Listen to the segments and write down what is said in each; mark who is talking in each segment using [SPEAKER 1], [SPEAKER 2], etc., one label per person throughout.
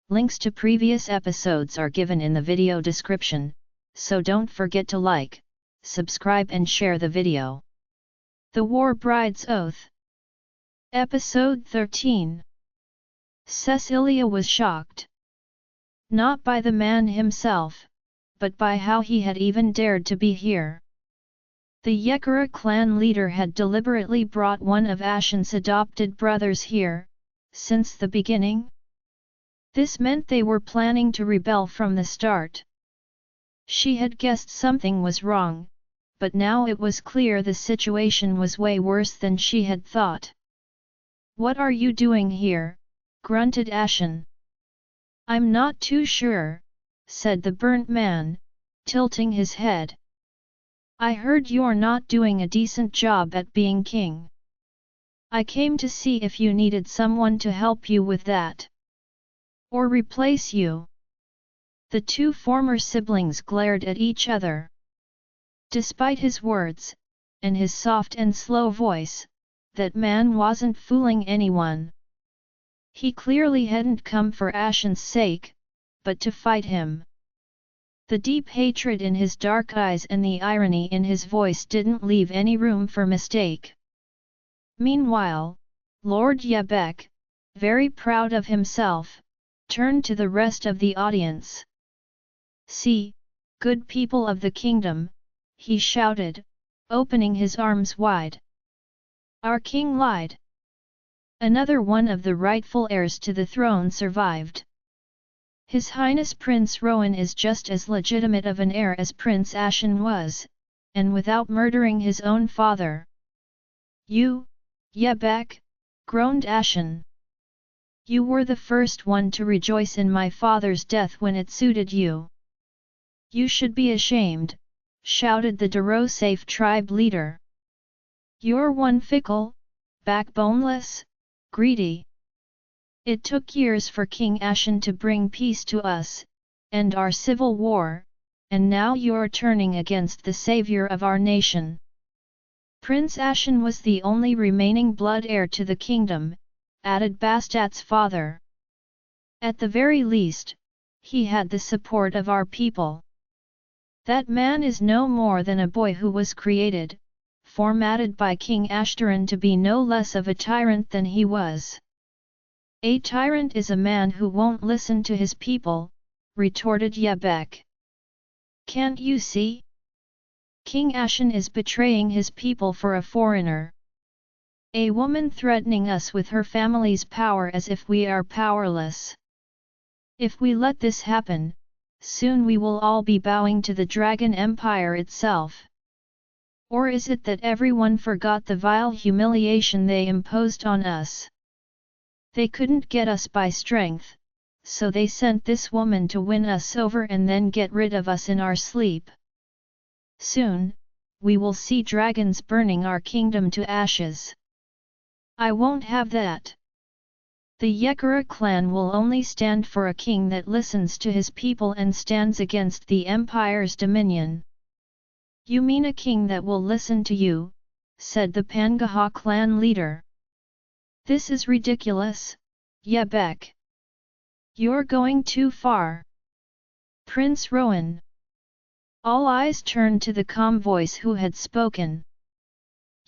[SPEAKER 1] Links to previous episodes are given in the video description, so don't forget to like, subscribe and share the video. The War Bride's Oath. Episode 13. Cecilia was shocked. Not by the man himself, but by how he had even dared to be here. The Yekara clan leader had deliberately brought one of Ashen's adopted brothers here, since the beginning. This meant they were planning to rebel from the start. She had guessed something was wrong, but now it was clear the situation was way worse than she had thought. "What are you doing here?" grunted Ashen. "I'm not too sure," said the burnt man, tilting his head. "I heard you're not doing a decent job at being king. I came to see if you needed someone to help you with that. Or replace you." The two former siblings glared at each other. Despite his words, and his soft and slow voice, that man wasn't fooling anyone. He clearly hadn't come for Ashen's sake, but to fight him. The deep hatred in his dark eyes and the irony in his voice didn't leave any room for mistake. Meanwhile, Lord Yebek, very proud of himself, turned to the rest of the audience. "See, good people of the kingdom," he shouted, opening his arms wide. "Our king lied. Another one of the rightful heirs to the throne survived. His Highness Prince Rowan is just as legitimate of an heir as Prince Ashen was, and without murdering his own father." "You, Yebek," groaned Ashen. "You were the first one to rejoice in my father's death when it suited you. You should be ashamed," shouted the Darossafe tribe leader. "You're one fickle, backboneless, greedy. It took years for King Ashen to bring peace to us, and our civil war, and now you're turning against the savior of our nation." "Prince Ashen was the only remaining blood heir to the kingdom," added Bastat's father. "At the very least, he had the support of our people. That man is no more than a boy who was created, formatted by King Ashtaran to be no less of a tyrant than he was." "A tyrant is a man who won't listen to his people," retorted Yebek. "Can't you see? King Ashen is betraying his people for a foreigner. A woman threatening us with her family's power as if we are powerless. If we let this happen, soon we will all be bowing to the Dragon Empire itself. Or is it that everyone forgot the vile humiliation they imposed on us? They couldn't get us by strength, so they sent this woman to win us over and then get rid of us in our sleep. Soon, we will see dragons burning our kingdom to ashes. I won't have that. The Yekara clan will only stand for a king that listens to his people and stands against the empire's dominion." "You mean a king that will listen to you," said the Pangaha clan leader. "This is ridiculous, Yebek. You're going too far. Prince Rowan." All eyes turned to the calm voice who had spoken.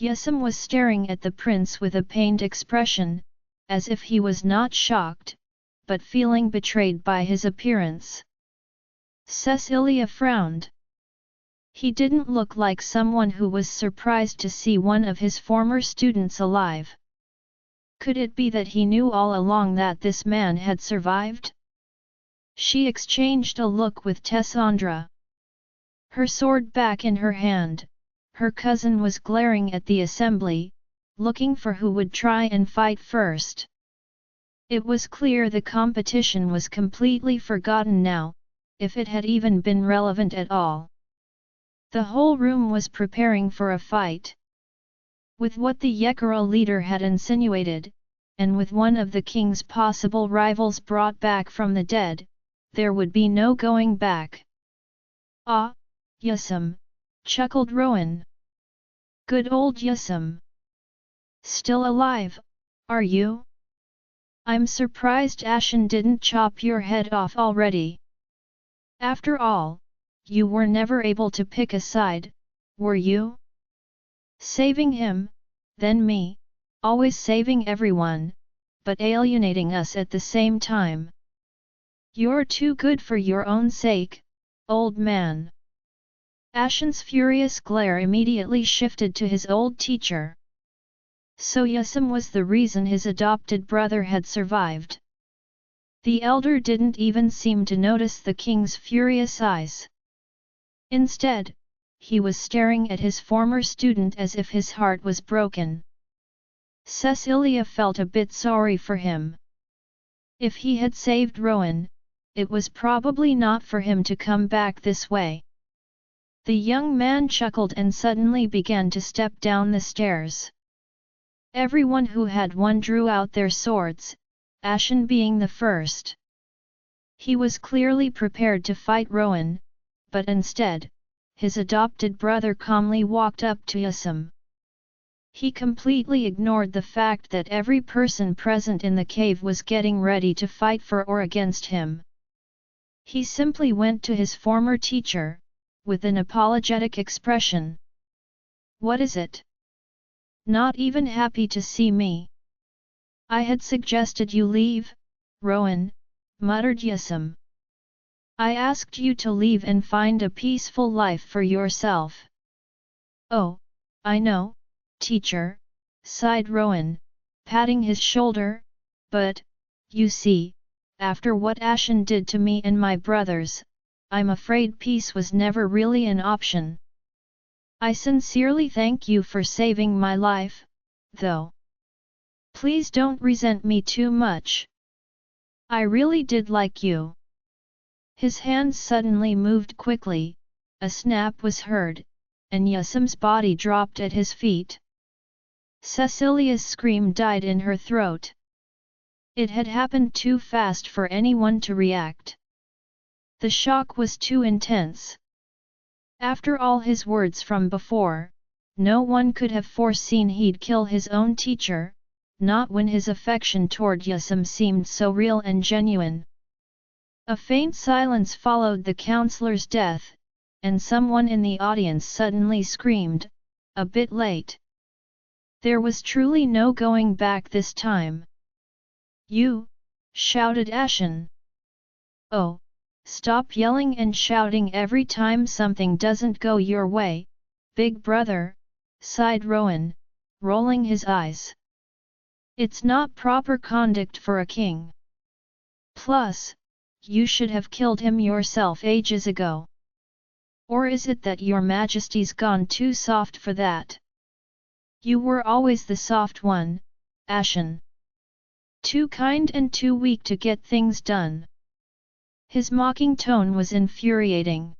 [SPEAKER 1] Yesem was staring at the prince with a pained expression, as if he was not shocked, but feeling betrayed by his appearance. Cecilia frowned. He didn't look like someone who was surprised to see one of his former students alive. Could it be that he knew all along that this man had survived? She exchanged a look with Tessandra. Her sword back in her hand, her cousin was glaring at the assembly, looking for who would try and fight first. It was clear the competition was completely forgotten now, if it had even been relevant at all. The whole room was preparing for a fight. With what the Yekara leader had insinuated, and with one of the king's possible rivals brought back from the dead, there would be no going back. "Ah, Yesem," chuckled Rowan. "Good old Yesem. Still alive, are you?" I'm surprised Ashen didn't chop your head off already. After all, you were never able to pick a side, were you? Saving him, then me, always saving everyone, but alienating us at the same time. You're too good for your own sake, old man. Ashen's furious glare immediately shifted to his old teacher. So Yusum was the reason his adopted brother had survived. The elder didn't even seem to notice the king's furious eyes. Instead, he was staring at his former student as if his heart was broken. Cecilia felt a bit sorry for him. If he had saved Rowan, it was probably not for him to come back this way. The young man chuckled and suddenly began to step down the stairs. Everyone who had one drew out their swords, Ashen being the first. He was clearly prepared to fight Rowan, but instead, his adopted brother calmly walked up to Yusum. He completely ignored the fact that every person present in the cave was getting ready to fight for or against him. He simply went to his former teacher, with an apologetic expression. "What is it? Not even happy to see me? I had suggested you leave, Rowan," muttered Yusum. "I asked you to leave and find a peaceful life for yourself." "Oh, I know, teacher," sighed Rowan, patting his shoulder, "but, you see, after what Ashen did to me and my brothers, I'm afraid peace was never really an option. I sincerely thank you for saving my life, though. Please don't resent me too much. I really did like you." His hands suddenly moved quickly, a snap was heard, and Yusum's body dropped at his feet. Cecilia's scream died in her throat. It had happened too fast for anyone to react. The shock was too intense. After all his words from before, no one could have foreseen he'd kill his own teacher, not when his affection toward Yusum seemed so real and genuine. A faint silence followed the counselor's death, and someone in the audience suddenly screamed, "A bit late." There was truly no going back this time. "You!" shouted Ashen. "Oh, stop yelling and shouting every time something doesn't go your way, big brother," sighed Rowan, rolling his eyes. "It's not proper conduct for a king. Plus, you should have killed him yourself ages ago. Or is it that your majesty's gone too soft for that? You were always the soft one, Ashen. Too kind and too weak to get things done." His mocking tone was infuriating.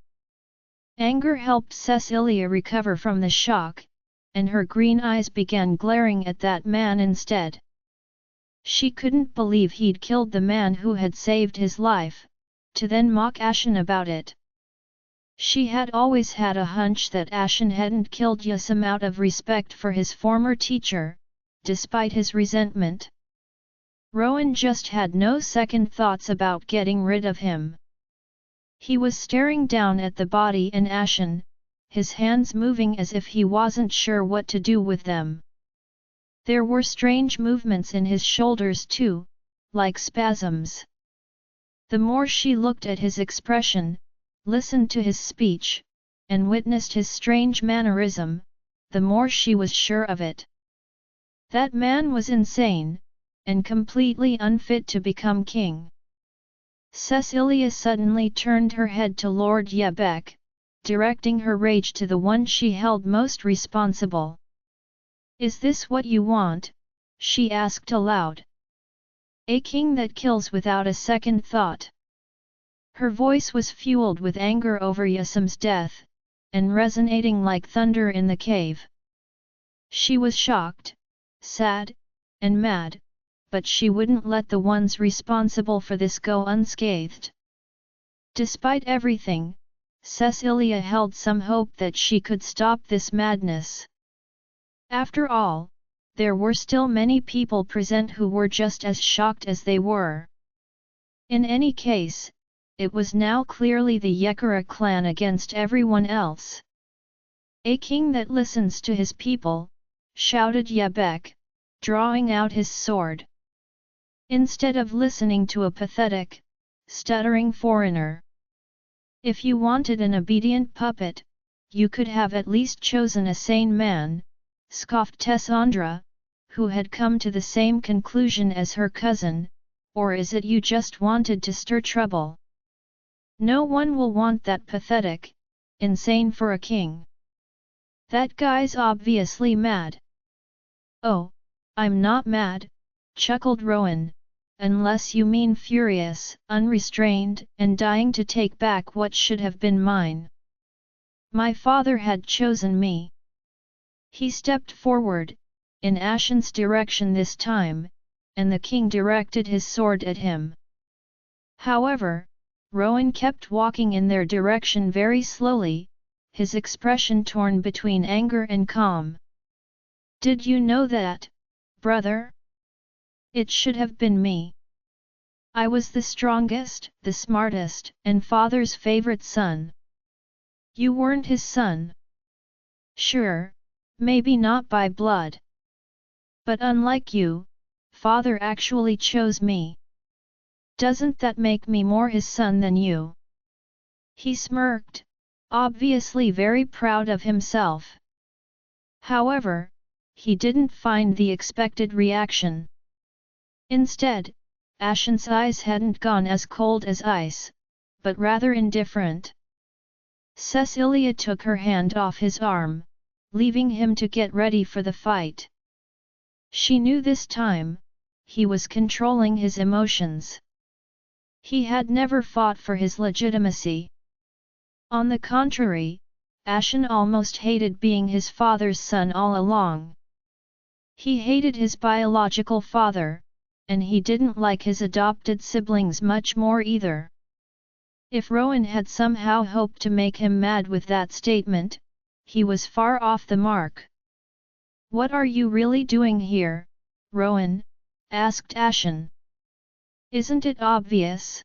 [SPEAKER 1] Anger helped Cecilia recover from the shock, and her green eyes began glaring at that man instead. She couldn't believe he'd killed the man who had saved his life, to then mock Ashen about it. She had always had a hunch that Ashen hadn't killed Yusum out of respect for his former teacher, despite his resentment. Rowan just had no second thoughts about getting rid of him. He was staring down at the body and Ashen, his hands moving as if he wasn't sure what to do with them. There were strange movements in his shoulders too, like spasms. The more she looked at his expression, listened to his speech, and witnessed his strange mannerism, the more she was sure of it. That man was insane, and completely unfit to become king. Cecilia suddenly turned her head to Lord Yebek, directing her rage to the one she held most responsible. "Is this what you want?" she asked aloud. "A king that kills without a second thought?" Her voice was fueled with anger over Yusum's death, and resonating like thunder in the cave. She was shocked, sad, and mad, but she wouldn't let the ones responsible for this go unscathed. Despite everything, Cecilia held some hope that she could stop this madness. After all, there were still many people present who were just as shocked as they were. In any case, it was now clearly the Yekara clan against everyone else. "A king that listens to his people," shouted Yebek, drawing out his sword. "Instead of listening to a pathetic, stuttering foreigner. If you wanted an obedient puppet, you could have at least chosen a sane man," scoffed Tessandra, who had come to the same conclusion as her cousin. "Or is it you just wanted to stir trouble? No one will want that pathetic, insane for a king. That guy's obviously mad." "Oh, I'm not mad," chuckled Rowan, "unless you mean furious, unrestrained, and dying to take back what should have been mine. My father had chosen me." He stepped forward, in Ashen's direction this time, and the king directed his sword at him. However, Rowan kept walking in their direction very slowly, his expression torn between anger and calm. "Did you know that, brother? It should have been me. I was the strongest, the smartest, and father's favorite son. You weren't his son. Sure, maybe not by blood. But unlike you, father actually chose me. Doesn't that make me more his son than you?" He smirked, obviously very proud of himself. However, he didn't find the expected reaction. Instead, Ashen's eyes hadn't gone as cold as ice, but rather indifferent. Cecilia took her hand off his arm, leaving him to get ready for the fight. She knew this time, he was controlling his emotions. He had never fought for his legitimacy. On the contrary, Ashen almost hated being his father's son all along. He hated his biological father, and he didn't like his adopted siblings much more either. If Rowan had somehow hoped to make him mad with that statement, he was far off the mark. "What are you really doing here, Rowan?" asked Ashen. "Isn't it obvious?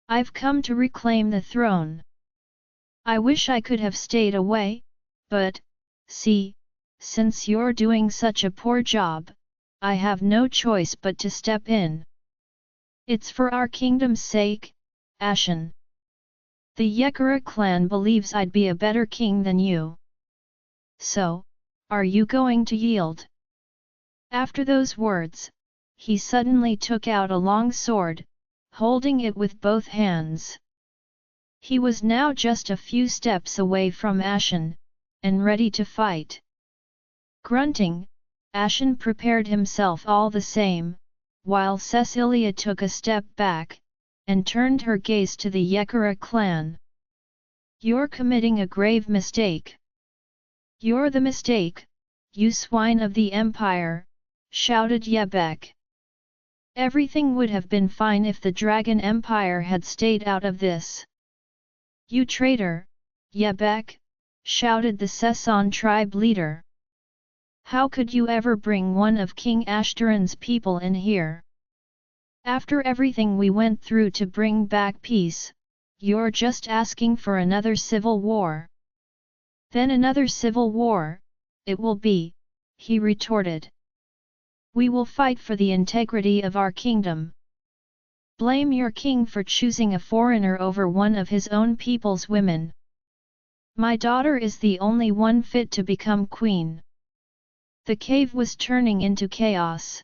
[SPEAKER 1] I've come to reclaim the throne. I wish I could have stayed away, but, see, since you're doing such a poor job, I have no choice but to step in. It's for our kingdom's sake, Ashen. The Yekara clan believes I'd be a better king than you. So, are you going to yield?" After those words, he suddenly took out a long sword, holding it with both hands. He was now just a few steps away from Ashen, and ready to fight. Grunting, Ashen prepared himself all the same, while Cecilia took a step back, and turned her gaze to the Yekara clan. "You're committing a grave mistake. You're the mistake, you swine of the Empire," shouted Yebek. "Everything would have been fine if the Dragon Empire had stayed out of this." "You traitor, Yebek!" shouted the Sesson tribe leader. "How could you ever bring one of King Ashtaran's people in here? After everything we went through to bring back peace, you're just asking for another civil war." "Then another civil war, it will be," he retorted. "We will fight for the integrity of our kingdom. Blame your king for choosing a foreigner over one of his own people's women. My daughter is the only one fit to become queen." The cave was turning into chaos.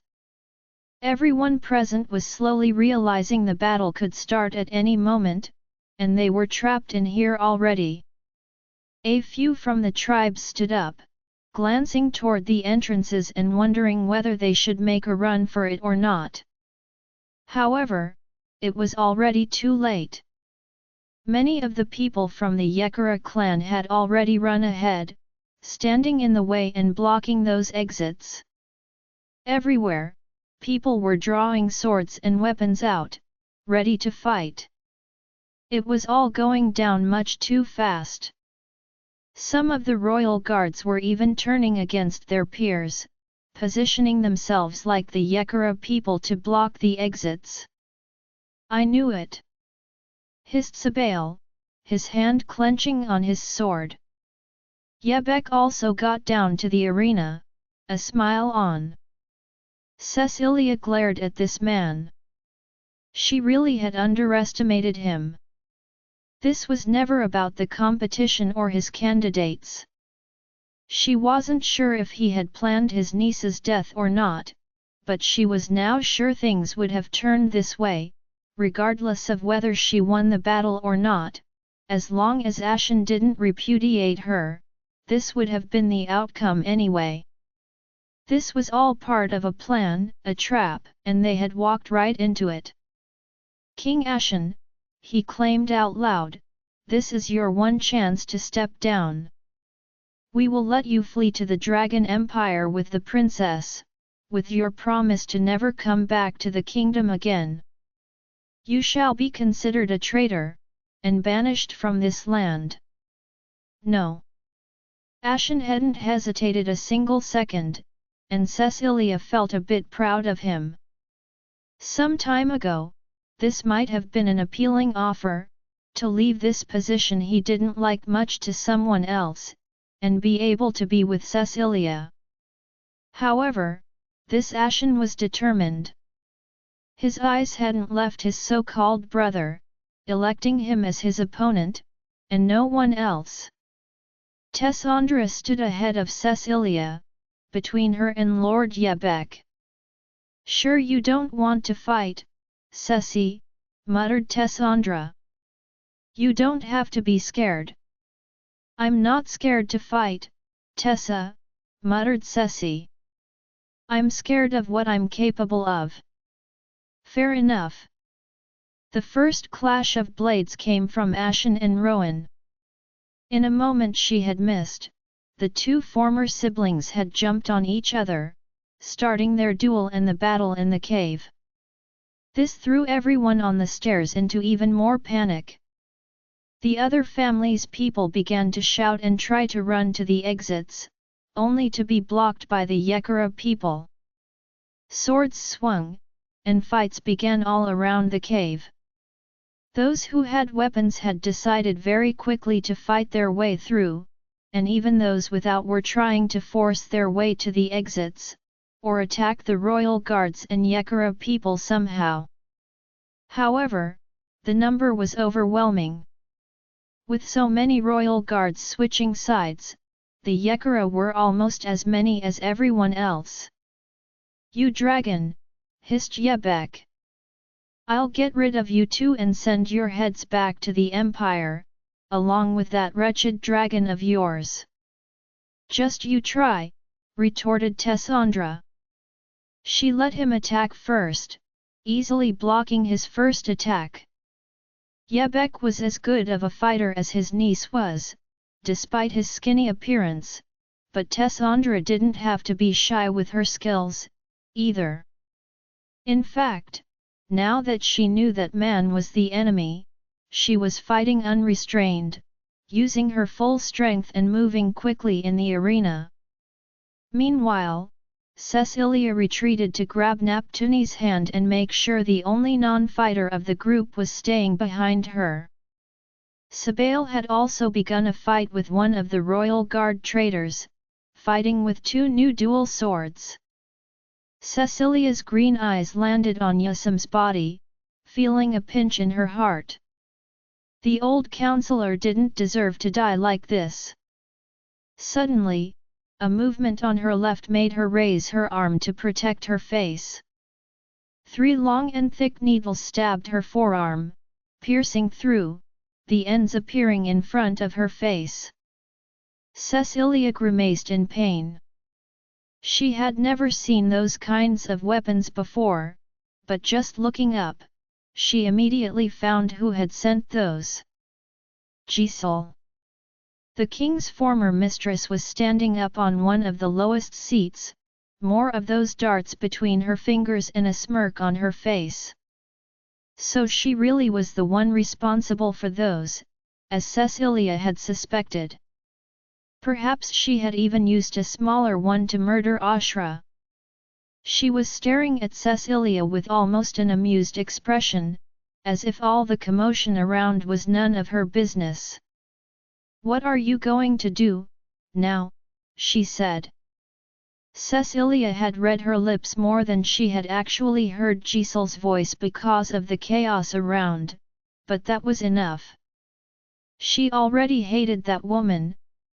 [SPEAKER 1] Everyone present was slowly realizing the battle could start at any moment, and they were trapped in here already. A few from the tribes stood up, glancing toward the entrances and wondering whether they should make a run for it or not. However, it was already too late. Many of the people from the Yekara clan had already run ahead, standing in the way and blocking those exits. Everywhere, people were drawing swords and weapons out, ready to fight. It was all going down much too fast. Some of the royal guards were even turning against their peers, positioning themselves like the Yekara people to block the exits. "I knew it!" hissed Sibling, his hand clenching on his sword. Yebek also got down to the arena, a smile on. Cecilia glared at this man. She really had underestimated him. This was never about the competition or his candidates. She wasn't sure if he had planned his niece's death or not, but she was now sure things would have turned this way, regardless of whether she won the battle or not. As long as Ashen didn't repudiate her, this would have been the outcome anyway. This was all part of a plan, a trap, and they had walked right into it. "King Ashen," he claimed out loud, "this is your one chance to step down. We will let you flee to the Dragon Empire with the princess, with your promise to never come back to the kingdom again. You shall be considered a traitor, and banished from this land." No. Ashen hadn't hesitated a single second, and Cecilia felt a bit proud of him. Some time ago, this might have been an appealing offer, to leave this position he didn't like much to someone else, and be able to be with Cecilia. However, this Ashen was determined. His eyes hadn't left his so-called brother, electing him as his opponent, and no one else. Tessandra stood ahead of Cecilia, between her and Lord Yebek. "Sure you don't want to fight, Ceci," muttered Tessandra. "You don't have to be scared." "I'm not scared to fight, Tessa," muttered Ceci. "I'm scared of what I'm capable of." "Fair enough." The first clash of blades came from Ashen and Rowan. In a moment she had missed, the two former siblings had jumped on each other, starting their duel and the battle in the cave. This threw everyone on the stairs into even more panic. The other family's people began to shout and try to run to the exits, only to be blocked by the Yekara people. Swords swung, and fights began all around the cave. Those who had weapons had decided very quickly to fight their way through, and even those without were trying to force their way to the exits, or attack the royal guards and Yekara people somehow. However, the number was overwhelming. With so many royal guards switching sides, the Yekara were almost as many as everyone else. "You dragon!" hissed Yebek. "I'll get rid of you two and send your heads back to the Empire, along with that wretched dragon of yours." "Just you try," retorted Tessandra. She let him attack first, easily blocking his first attack. Yebek was as good of a fighter as his niece was, despite his skinny appearance, but Tessandra didn't have to be shy with her skills, either. In fact, now that she knew that man was the enemy, she was fighting unrestrained, using her full strength and moving quickly in the arena. Meanwhile, Cecilia retreated to grab Neptune's hand and make sure the only non-fighter of the group was staying behind her. Sibling had also begun a fight with one of the royal guard traitors, fighting with two new dual swords. Cecilia's green eyes landed on Yasim's body, feeling a pinch in her heart. The old counselor didn't deserve to die like this. Suddenly, a movement on her left made her raise her arm to protect her face. 3 long and thick needles stabbed her forearm, piercing through, the ends appearing in front of her face. Cecilia grimaced in pain. She had never seen those kinds of weapons before, but just looking up, she immediately found who had sent those. Giselle. The king's former mistress was standing up on one of the lowest seats, more of those darts between her fingers and a smirk on her face. So she really was the one responsible for those, as Cecilia had suspected. Perhaps she had even used a smaller one to murder Ashra. She was staring at Cecilia with almost an amused expression, as if all the commotion around was none of her business. "What are you going to do, now?" she said. Cecilia had read her lips more than she had actually heard Gisel's voice because of the chaos around, but that was enough. She already hated that woman,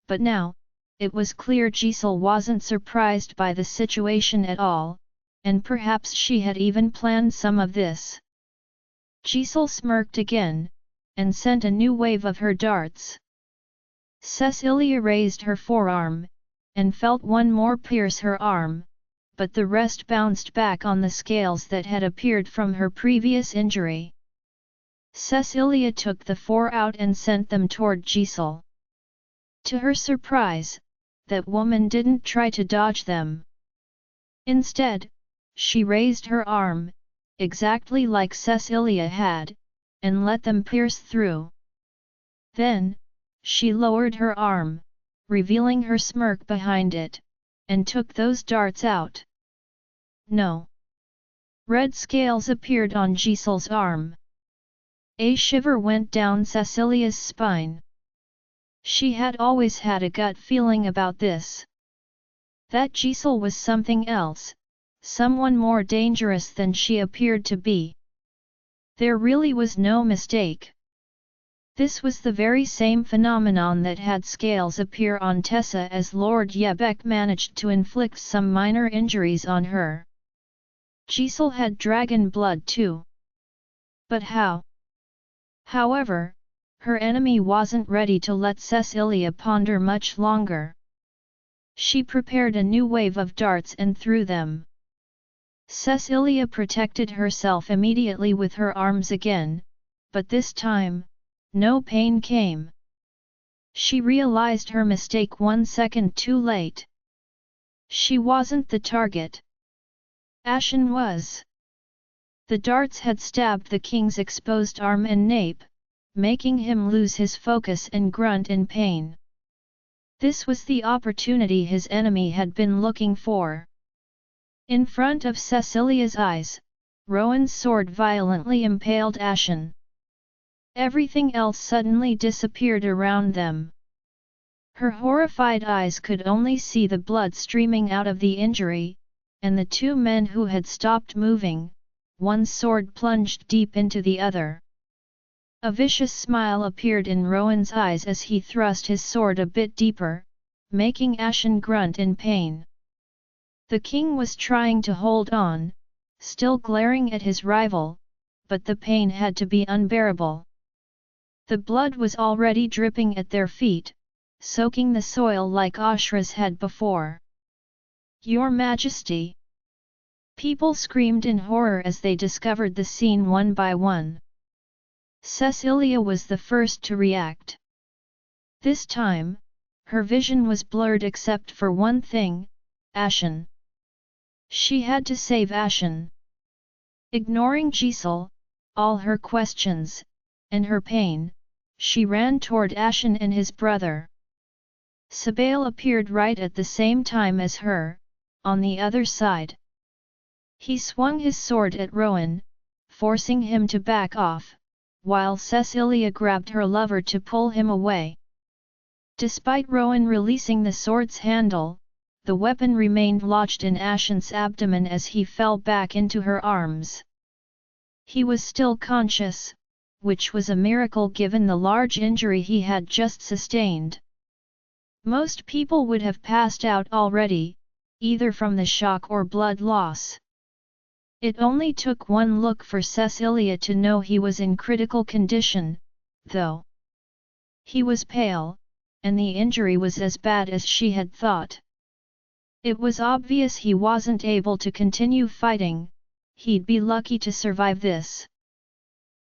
[SPEAKER 1] but now, it was clear Gisel wasn't surprised by the situation at all, and perhaps she had even planned some of this. Gisel smirked again, and sent a new wave of her darts. Cecilia raised her forearm, and felt one more pierce her arm, but the rest bounced back on the scales that had appeared from her previous injury. Cecilia took the four out and sent them toward Gisel. To her surprise, that woman didn't try to dodge them. Instead, she raised her arm, exactly like Cecilia had, and let them pierce through. Then, she lowered her arm, revealing her smirk behind it, and took those darts out. No. Red scales appeared on Gisel's arm. A shiver went down Cecilia's spine. She had always had a gut feeling about this. That Gisel was something else, someone more dangerous than she appeared to be. There really was no mistake. This was the very same phenomenon that had scales appear on Tessa as Lord Yebek managed to inflict some minor injuries on her. Gisel had dragon blood too. But how? However, her enemy wasn't ready to let Cecilia ponder much longer. She prepared a new wave of darts and threw them. Cecilia protected herself immediately with her arms again, but this time, no pain came. She realized her mistake 1 second too late. She wasn't the target. Ashen was. The darts had stabbed the king's exposed arm and nape, making him lose his focus and grunt in pain. This was the opportunity his enemy had been looking for. In front of Cecilia's eyes, Rowan's sword violently impaled Ashen. Everything else suddenly disappeared around them. Her horrified eyes could only see the blood streaming out of the injury, and the two men who had stopped moving, one's sword plunged deep into the other. A vicious smile appeared in Rowan's eyes as he thrust his sword a bit deeper, making Ashen grunt in pain. The king was trying to hold on, still glaring at his rival, but the pain had to be unbearable. The blood was already dripping at their feet, soaking the soil like Ashra's had before. "Your Majesty!" People screamed in horror as they discovered the scene one by one. Cecilia was the first to react. This time, her vision was blurred except for one thing: Ashen. She had to save Ashen. Ignoring Gisel, all her questions, and her pain, she ran toward Ashen and his brother. Sibling appeared right at the same time as her, on the other side. He swung his sword at Rowan, forcing him to back off, while Cecilia grabbed her lover to pull him away. Despite Rowan releasing the sword's handle, the weapon remained lodged in Ashen's abdomen as he fell back into her arms. He was still conscious, which was a miracle given the large injury he had just sustained. Most people would have passed out already, either from the shock or blood loss. It only took one look for Cecilia to know he was in critical condition, though. He was pale, and the injury was as bad as she had thought. It was obvious he wasn't able to continue fighting. He'd be lucky to survive this.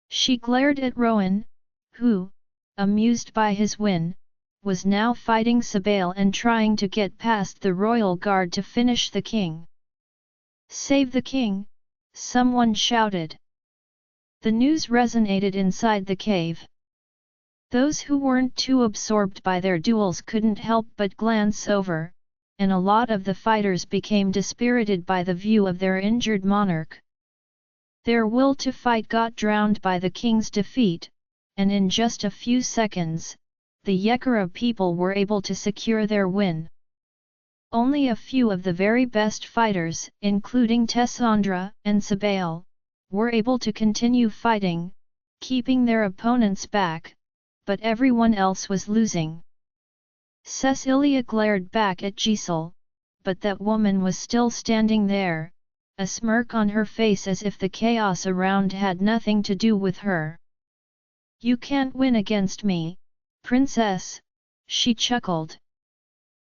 [SPEAKER 1] She glared at Rowan, who, amused by his win, was now fighting Sibling and trying to get past the royal guard to finish the king. "Save the king!" someone shouted. The news resonated inside the cave. Those who weren't too absorbed by their duels couldn't help but glance over, and a lot of the fighters became dispirited by the view of their injured monarch. Their will to fight got drowned by the king's defeat, and in just a few seconds, the Yekara people were able to secure their win. Only a few of the very best fighters, including Tessandra and Sibling, were able to continue fighting, keeping their opponents back, but everyone else was losing. Cecilia glared back at Giselle, but that woman was still standing there, a smirk on her face as if the chaos around had nothing to do with her. "You can't win against me, princess," she chuckled.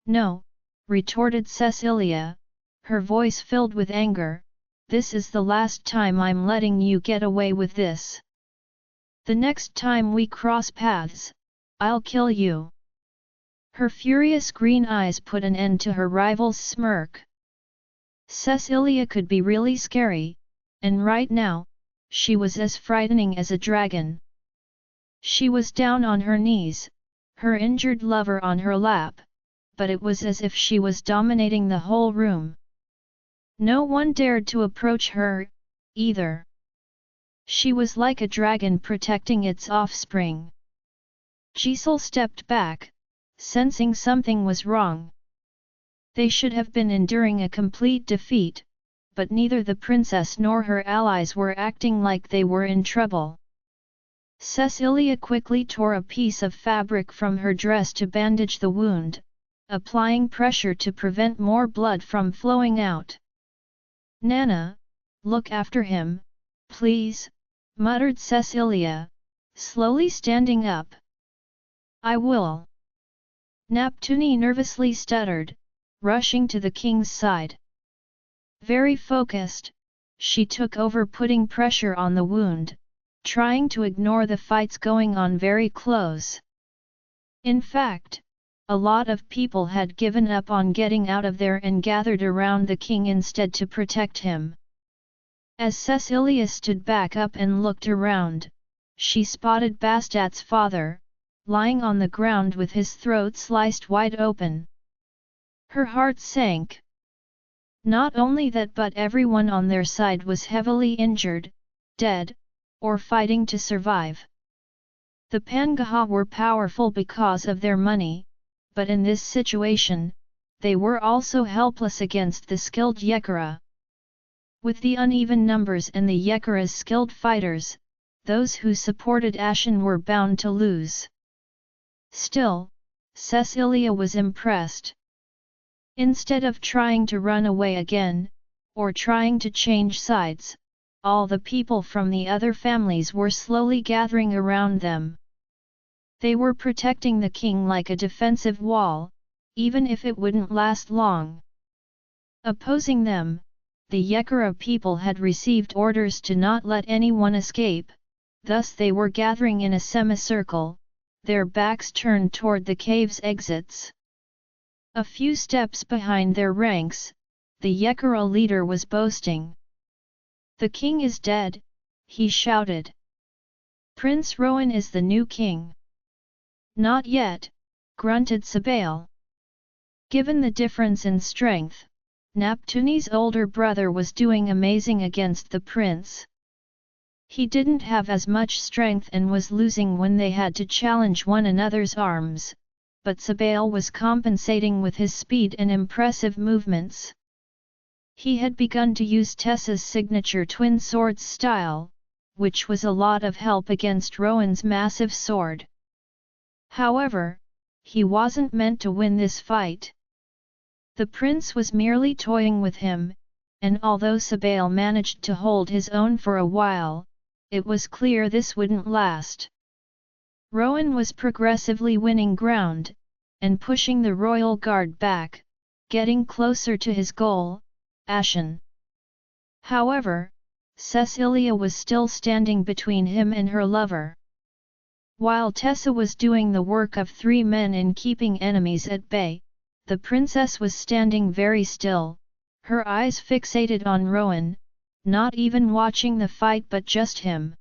[SPEAKER 1] "No," retorted Cecilia, her voice filled with anger, "this is the last time I'm letting you get away with this. The next time we cross paths, I'll kill you." Her furious green eyes put an end to her rival's smirk. Cecilia could be really scary, and right now, she was as frightening as a dragon. She was down on her knees, her injured lover on her lap, but it was as if she was dominating the whole room. No one dared to approach her, either. She was like a dragon protecting its offspring. Giselle stepped back, sensing something was wrong. They should have been enduring a complete defeat, but neither the princess nor her allies were acting like they were in trouble. Cecilia quickly tore a piece of fabric from her dress to bandage the wound, applying pressure to prevent more blood from flowing out. "Nana, look after him, please," muttered Cecilia, slowly standing up. "I will." Neptune nervously stuttered, rushing to the king's side. Very focused, she took over putting pressure on the wound, trying to ignore the fights going on very close. In fact, a lot of people had given up on getting out of there and gathered around the king instead to protect him. As Cecilia stood back up and looked around, she spotted Bastat's father, lying on the ground with his throat sliced wide open. Her heart sank. Not only that, but everyone on their side was heavily injured, dead, or fighting to survive. The Pangaha were powerful because of their money, but in this situation, they were also helpless against the skilled Yekara. With the uneven numbers and the Yekara's skilled fighters, those who supported Ashen were bound to lose. Still, Cecilia was impressed. Instead of trying to run away again, or trying to change sides, all the people from the other families were slowly gathering around them. They were protecting the king like a defensive wall, even if it wouldn't last long. Opposing them, the Yekara people had received orders to not let anyone escape, thus they were gathering in a semicircle, their backs turned toward the cave's exits. A few steps behind their ranks, the Yekara leader was boasting. "The king is dead," he shouted. "Prince Rowan is the new king." "Not yet," grunted Sibling. Given the difference in strength, Neptune's older brother was doing amazing against the prince. He didn't have as much strength and was losing when they had to challenge one another's arms, but Sibling was compensating with his speed and impressive movements. He had begun to use Tessa's signature twin swords style, which was a lot of help against Rowan's massive sword. However, he wasn't meant to win this fight. The prince was merely toying with him, and although Sibling managed to hold his own for a while, it was clear this wouldn't last. Rowan was progressively winning ground, and pushing the royal guard back, getting closer to his goal, Ashen. However, Cecilia was still standing between him and her lover. While Tessa was doing the work of 3 men in keeping enemies at bay, the princess was standing very still, her eyes fixated on Rowan, not even watching the fight but just him.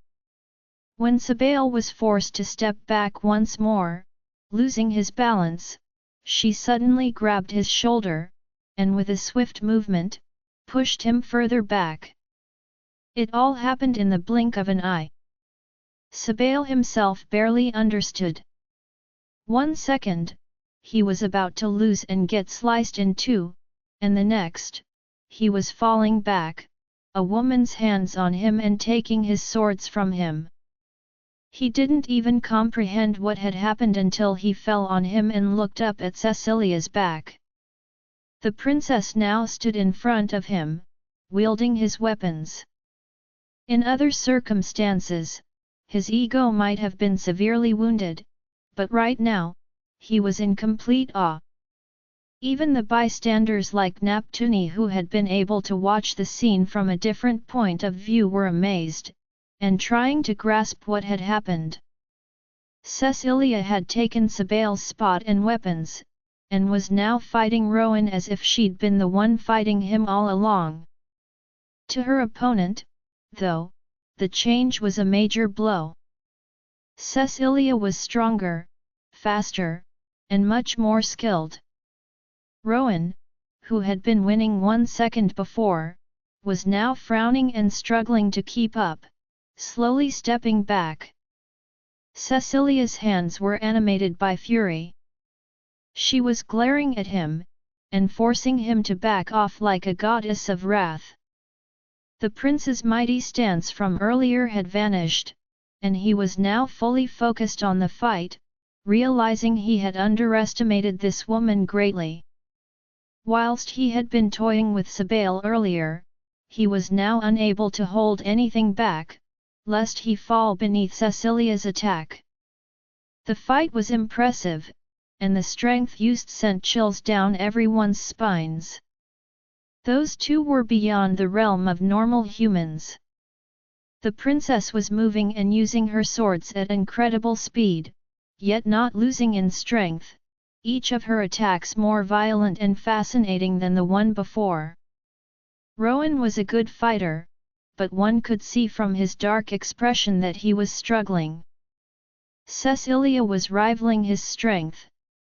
[SPEAKER 1] When Sibling was forced to step back once more, losing his balance, she suddenly grabbed his shoulder, and with a swift movement, pushed him further back. It all happened in the blink of an eye. Sibling himself barely understood. 1 second, he was about to lose and get sliced in two, and the next, he was falling back, a woman's hands on him and taking his swords from him. He didn't even comprehend what had happened until he fell on him and looked up at Cecilia's back. The princess now stood in front of him, wielding his weapons. In other circumstances, his ego might have been severely wounded, but right now, he was in complete awe. Even the bystanders like Neptune, who had been able to watch the scene from a different point of view, were amazed, and trying to grasp what had happened. Cecilia had taken Sibyll's spot and weapons, and was now fighting Rowan as if she'd been the one fighting him all along. To her opponent, though, the change was a major blow. Cecilia was stronger, faster, and much more skilled. Rowan, who had been winning 1 second before, was now frowning and struggling to keep up, slowly stepping back. Cecilia's hands were animated by fury. She was glaring at him, and forcing him to back off like a goddess of wrath. The prince's mighty stance from earlier had vanished, and he was now fully focused on the fight, realizing he had underestimated this woman greatly. Whilst he had been toying with Sibyl earlier, he was now unable to hold anything back, lest he fall beneath Cecilia's attack. The fight was impressive, and the strength used sent chills down everyone's spines. Those two were beyond the realm of normal humans. The princess was moving and using her swords at incredible speed, yet not losing in strength, each of her attacks more violent and fascinating than the one before. Rowan was a good fighter, but one could see from his dark expression that he was struggling. Cecilia was rivaling his strength,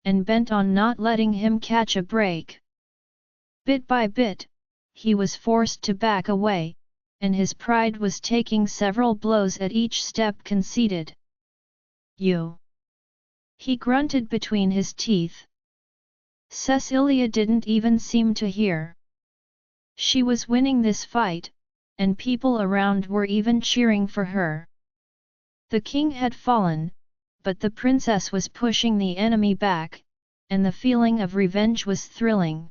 [SPEAKER 1] and bent on not letting him catch a break. Bit by bit, he was forced to back away, and his pride was taking several blows at each step conceded. "You!" he grunted between his teeth. Cecilia didn't even seem to hear. She was winning this fight, and people around were even cheering for her. The king had fallen, but the princess was pushing the enemy back, and the feeling of revenge was thrilling.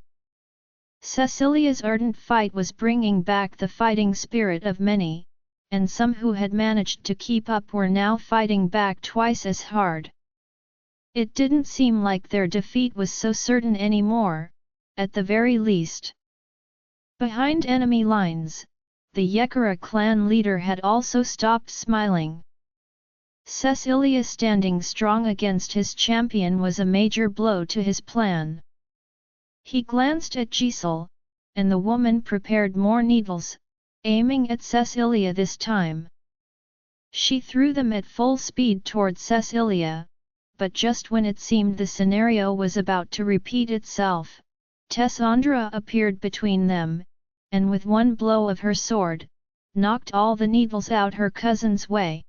[SPEAKER 1] Cecilia's ardent fight was bringing back the fighting spirit of many, and some who had managed to keep up were now fighting back twice as hard. It didn't seem like their defeat was so certain anymore, at the very least. Behind enemy lines, the Yekara clan leader had also stopped smiling. Cecilia standing strong against his champion was a major blow to his plan. He glanced at Giselle, and the woman prepared more needles, aiming at Cecilia this time. She threw them at full speed toward Cecilia, but just when it seemed the scenario was about to repeat itself, Tessandra appeared between them, and with one blow of her sword, knocked all the needles out her cousin's way.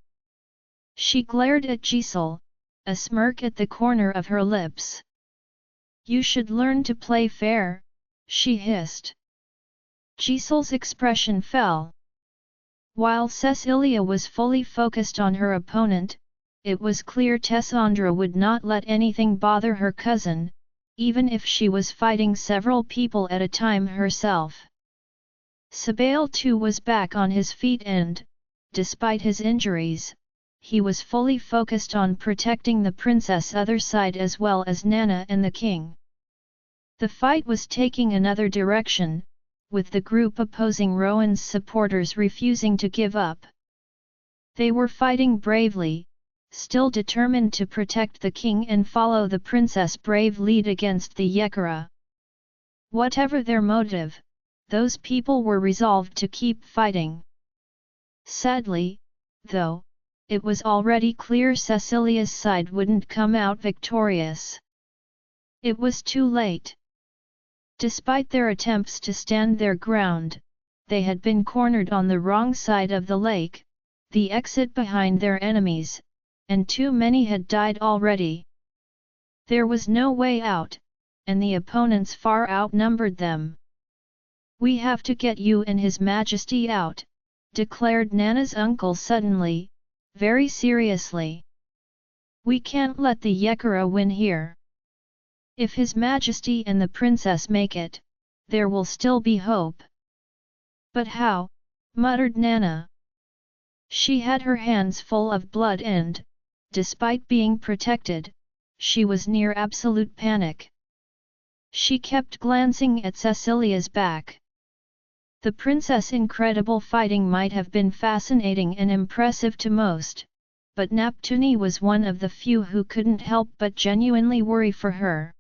[SPEAKER 1] She glared at Giselle, a smirk at the corner of her lips. "You should learn to play fair," she hissed. Giselle's expression fell. While Cecilia was fully focused on her opponent, it was clear Tessandra would not let anything bother her cousin, even if she was fighting several people at a time herself. Sibling too was back on his feet and, despite his injuries, he was fully focused on protecting the princess' other side as well as Nana and the king. The fight was taking another direction, with the group opposing Rowan's supporters refusing to give up. They were fighting bravely, still determined to protect the king and follow the princess' brave lead against the Yekara. Whatever their motive, those people were resolved to keep fighting. Sadly, though, it was already clear Cecilia's side wouldn't come out victorious. It was too late. Despite their attempts to stand their ground, they had been cornered on the wrong side of the lake, the exit behind their enemies, and too many had died already. There was no way out, and the opponents far outnumbered them. "We have to get you and His Majesty out," declared Nana's uncle suddenly, very seriously. "We can't let the Yekara win here. If His Majesty and the princess make it, there will still be hope." "But how?" muttered Nana. She had her hands full of blood and, despite being protected, she was near absolute panic. She kept glancing at Cecilia's back. The princess' incredible fighting might have been fascinating and impressive to most, but Neptune was one of the few who couldn't help but genuinely worry for her.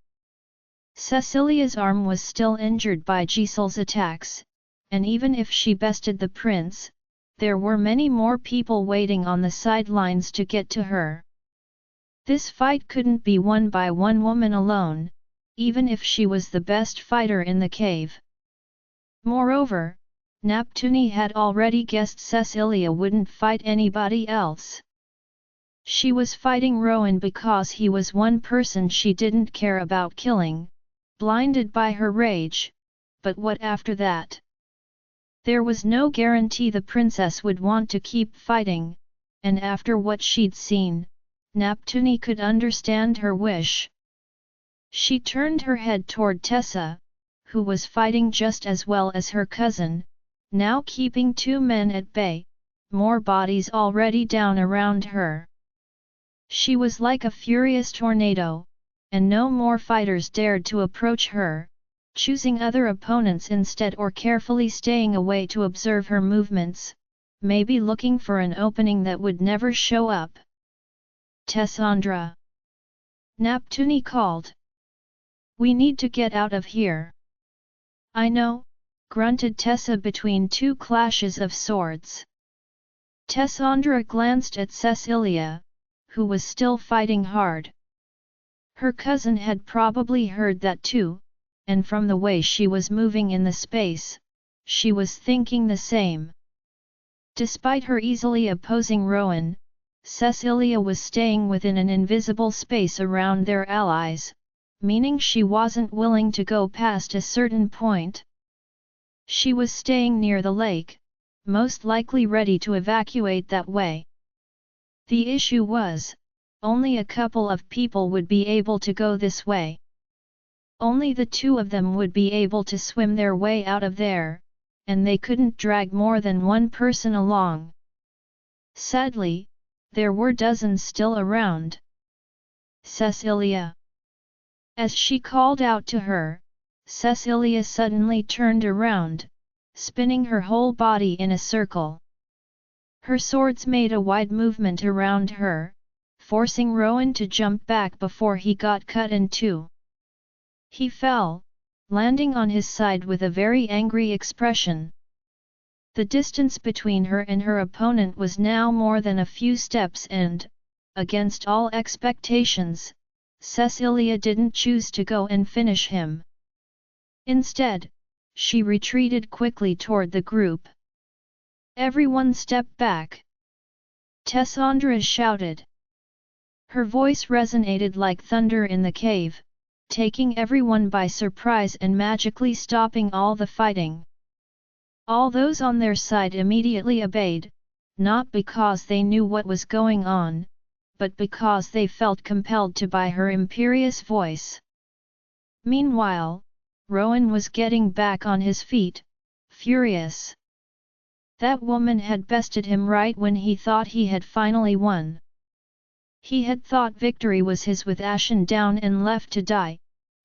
[SPEAKER 1] Cecilia's arm was still injured by Giselle's attacks, and even if she bested the prince, there were many more people waiting on the sidelines to get to her. This fight couldn't be won by one woman alone, even if she was the best fighter in the cave. Moreover, Neptune had already guessed Cecilia wouldn't fight anybody else. She was fighting Rowan because he was one person she didn't care about killing, blinded by her rage, but what after that? There was no guarantee the princess would want to keep fighting, and after what she'd seen, Neptune could understand her wish. She turned her head toward Tessa, who was fighting just as well as her cousin, now keeping two men at bay, more bodies already down around her. She was like a furious tornado, and no more fighters dared to approach her, choosing other opponents instead or carefully staying away to observe her movements, maybe looking for an opening that would never show up. "Tessandra!" Neptune called. "We need to get out of here." "I know," grunted Tessa between two clashes of swords. Tessandra glanced at Cecilia, who was still fighting hard. Her cousin had probably heard that too, and from the way she was moving in the space, she was thinking the same. Despite her easily opposing Rowan, Cecilia was staying within an invisible space around their allies, meaning she wasn't willing to go past a certain point. She was staying near the lake, most likely ready to evacuate that way. The issue was, only a couple of people would be able to go this way. Only the two of them would be able to swim their way out of there, and they couldn't drag more than one person along. Sadly, there were dozens still around. "Cecilia!" As she called out to her, Cecilia suddenly turned around, spinning her whole body in a circle. Her swords made a wide movement around her, forcing Rowan to jump back before he got cut in two. He fell, landing on his side with a very angry expression. The distance between her and her opponent was now more than a few steps and, against all expectations, Cecilia didn't choose to go and finish him. Instead, she retreated quickly toward the group. "Everyone step back!" Tessandra shouted. Her voice resonated like thunder in the cave, taking everyone by surprise and magically stopping all the fighting. All those on their side immediately obeyed, not because they knew what was going on, but because they felt compelled to by her imperious voice. Meanwhile, Rowan was getting back on his feet, furious. That woman had bested him right when he thought he had finally won. He had thought victory was his with Ashen down and left to die,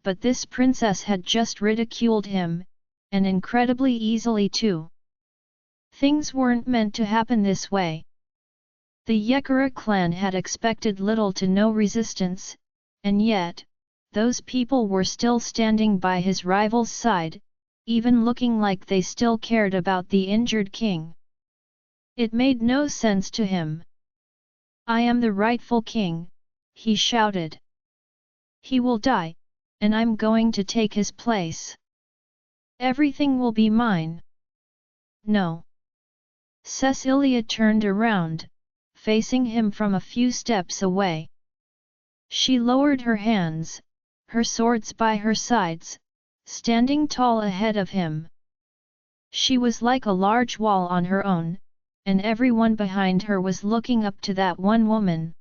[SPEAKER 1] but this princess had just ridiculed him, and incredibly easily too. Things weren't meant to happen this way. The Yekara clan had expected little to no resistance, and yet, those people were still standing by his rival's side, even looking like they still cared about the injured king. It made no sense to him. "I am the rightful king," he shouted. "He will die, and I'm going to take his place. Everything will be mine. No. Cecilia turned around, facing him from a few steps away. She lowered her hands, her swords by her sides, standing tall ahead of him. She was like a large wall on her own, and everyone behind her was looking up to that one woman.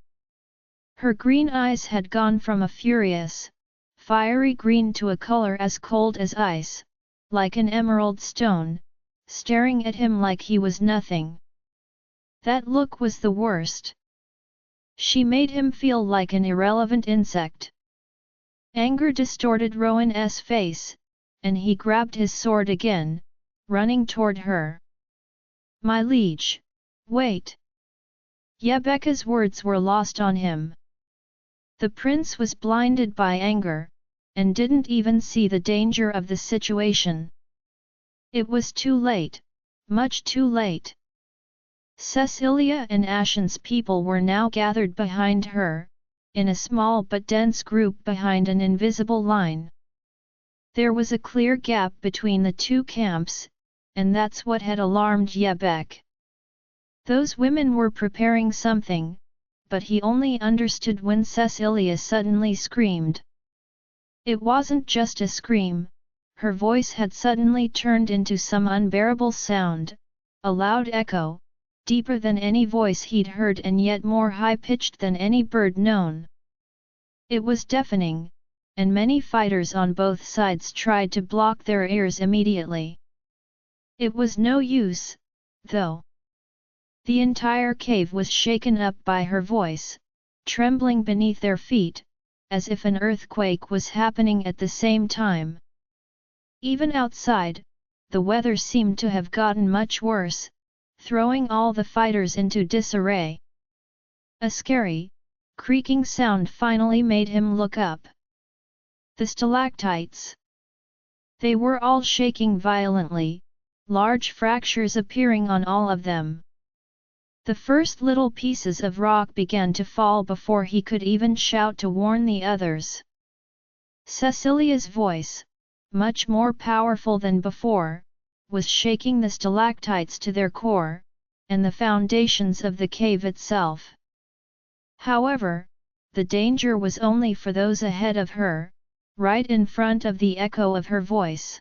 [SPEAKER 1] Her green eyes had gone from a furious, fiery green to a color as cold as ice, like an emerald stone, staring at him like he was nothing. That look was the worst. She made him feel like an irrelevant insect. Anger distorted Rowan's face, and he grabbed his sword again, running toward her. My liege, wait! Rebecca's words were lost on him. The prince was blinded by anger, and didn't even see the danger of the situation. It was too late, much too late. Cecilia and Ashen's people were now gathered behind her, in a small but dense group behind an invisible line. There was a clear gap between the two camps, and that's what had alarmed Rebecca. Those women were preparing something, but he only understood when Cecilia suddenly screamed. It wasn't just a scream, her voice had suddenly turned into some unbearable sound, a loud echo, deeper than any voice he'd heard and yet more high-pitched than any bird known. It was deafening, and many fighters on both sides tried to block their ears immediately. It was no use, though. The entire cave was shaken up by her voice, trembling beneath their feet, as if an earthquake was happening at the same time. Even outside, the weather seemed to have gotten much worse, throwing all the fighters into disarray. A scary, creaking sound finally made him look up. The stalactites. They were all shaking violently, large fractures appearing on all of them. The first little pieces of rock began to fall before he could even shout to warn the others. Cecilia's voice, much more powerful than before, was shaking the stalactites to their core, and the foundations of the cave itself. However, the danger was only for those ahead of her, right in front of the echo of her voice.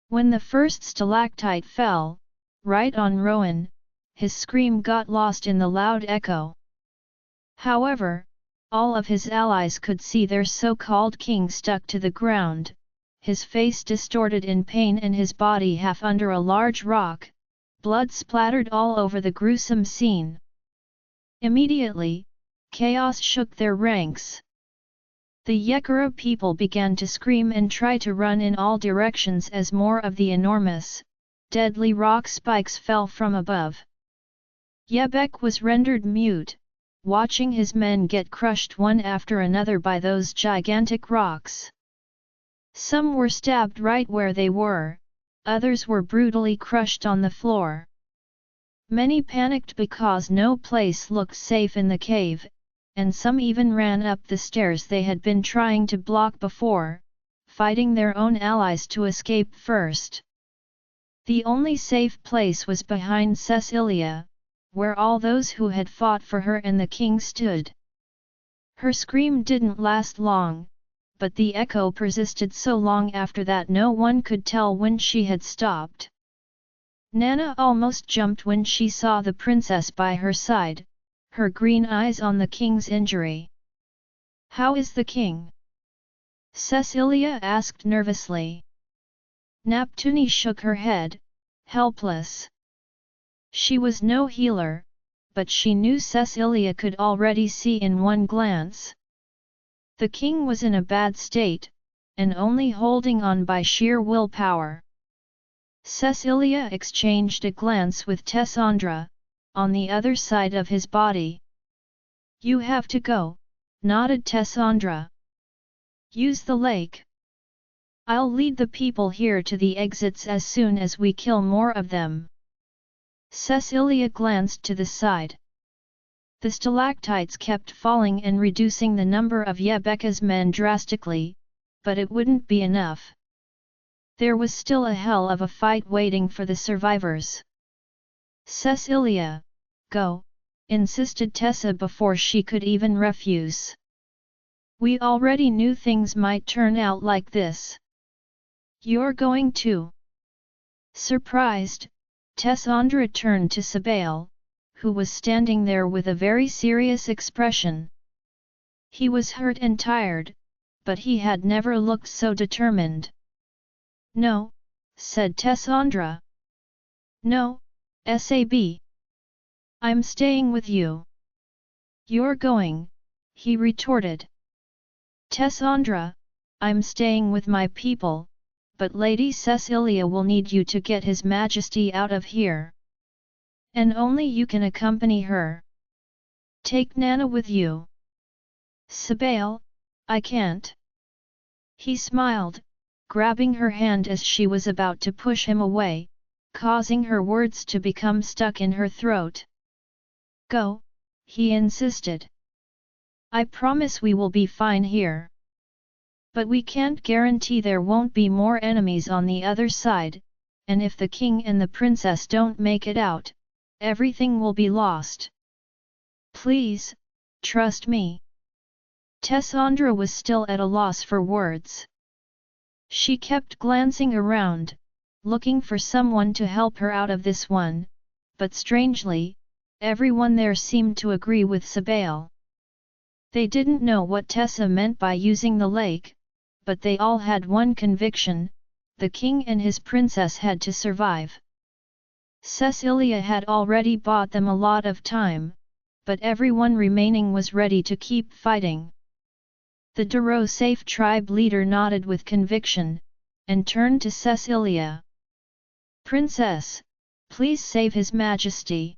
[SPEAKER 1] When the first stalactite fell, right on Rowan, his scream got lost in the loud echo. However, all of his allies could see their so-called king stuck to the ground, his face distorted in pain and his body half under a large rock, blood splattered all over the gruesome scene. Immediately, chaos shook their ranks. The Yekura people began to scream and try to run in all directions as more of the enormous, deadly rock spikes fell from above. Yebek was rendered mute, watching his men get crushed one after another by those gigantic rocks. Some were stabbed right where they were, others were brutally crushed on the floor. Many panicked because no place looked safe in the cave, and some even ran up the stairs they had been trying to block before, fighting their own allies to escape first. The only safe place was behind Cecilia, where all those who had fought for her and the king stood. Her scream didn't last long, but the echo persisted so long after that no one could tell when she had stopped. Nana almost jumped when she saw the princess by her side, her green eyes on the king's injury. "How is the king?" Cecilia asked nervously. Naptuni shook her head, helpless. She was no healer, but she knew Cecilia could already see in one glance. The king was in a bad state, and only holding on by sheer willpower. Cecilia exchanged a glance with Tessandra, on the other side of his body. "You have to go," nodded Tessandra. "Use the lake. I'll lead the people here to the exits as soon as we kill more of them." Cecilia glanced to the side. The stalactites kept falling and reducing the number of Rebecca's men drastically, but it wouldn't be enough. There was still a hell of a fight waiting for the survivors. Cecilia, go, insisted Tessa before she could even refuse. We already knew things might turn out like this. You're going to? Surprised, Tessandra turned to Sibling, who was standing there with a very serious expression. He was hurt and tired, but he had never looked so determined. No, said Tessandra. No, Sab. I'm staying with you. You're going, he retorted. Tessandra, I'm staying with my people, but Lady Cecilia will need you to get His Majesty out of here. And only you can accompany her. Take Nana with you. Sibling, I can't. He smiled, grabbing her hand as she was about to push him away, causing her words to become stuck in her throat. Go, he insisted. I promise we will be fine here. But we can't guarantee there won't be more enemies on the other side, and if the king and the princess don't make it out, everything will be lost. Please, trust me. Tessandra was still at a loss for words. She kept glancing around, looking for someone to help her out of this one, but strangely, everyone there seemed to agree with Sibling. They didn't know what Tessa meant by using the lake, but they all had one conviction: the king and his princess had to survive. Cecilia had already bought them a lot of time, but everyone remaining was ready to keep fighting. The Duro-Safe tribe leader nodded with conviction, and turned to Cecilia. Princess, please save His Majesty.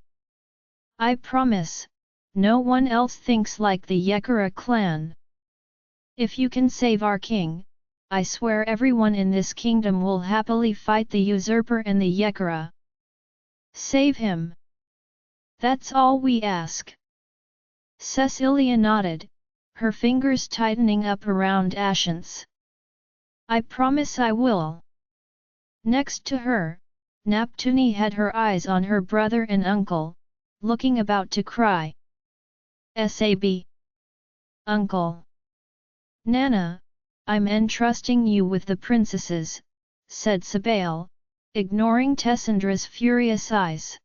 [SPEAKER 1] I promise, no one else thinks like the Yekara clan. If you can save our king, I swear everyone in this kingdom will happily fight the usurper and the Yekara. Save him. That's all we ask. Cecilia nodded, her fingers tightening up around Ashan's. I promise I will. Next to her, Naptuni had her eyes on her brother and uncle, looking about to cry. Sab. Uncle. Nana, I'm entrusting you with the princesses, said Sibling, ignoring Tessandra's furious eyes.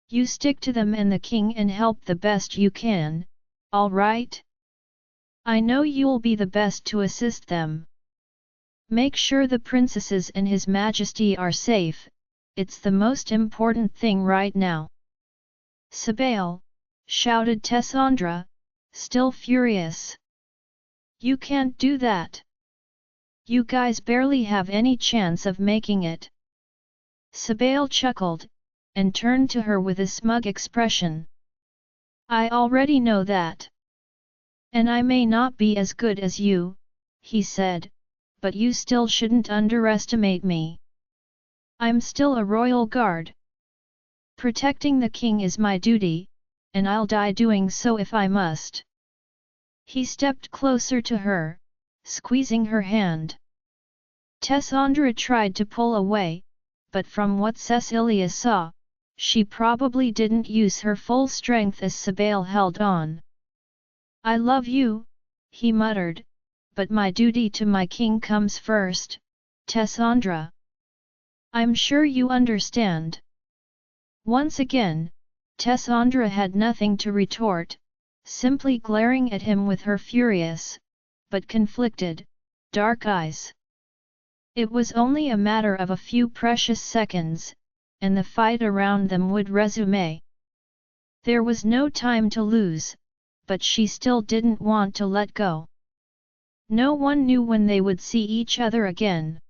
[SPEAKER 1] You stick to them and the king and help the best you can, all right? I know you'll be the best to assist them. Make sure the princesses and His Majesty are safe, it's the most important thing right now. Sibling, shouted Tessandra, still furious. You can't do that. You guys barely have any chance of making it. Sibling chuckled, and turned to her with a smug expression. I already know that. And I may not be as good as you, he said, but you still shouldn't underestimate me. I'm still a royal guard. Protecting the king is my duty, and I'll die doing so if I must. He stepped closer to her, squeezing her hand. Tessandra tried to pull away, but from what Cecilia saw, she probably didn't use her full strength as Sibling held on. I love you, he muttered, but my duty to my king comes first, Tessandra. I'm sure you understand. Once again, Tessandra had nothing to retort, simply glaring at him with her furious, but conflicted, dark eyes. It was only a matter of a few precious seconds, and the fight around them would resume. There was no time to lose, but she still didn't want to let go. No one knew when they would see each other again.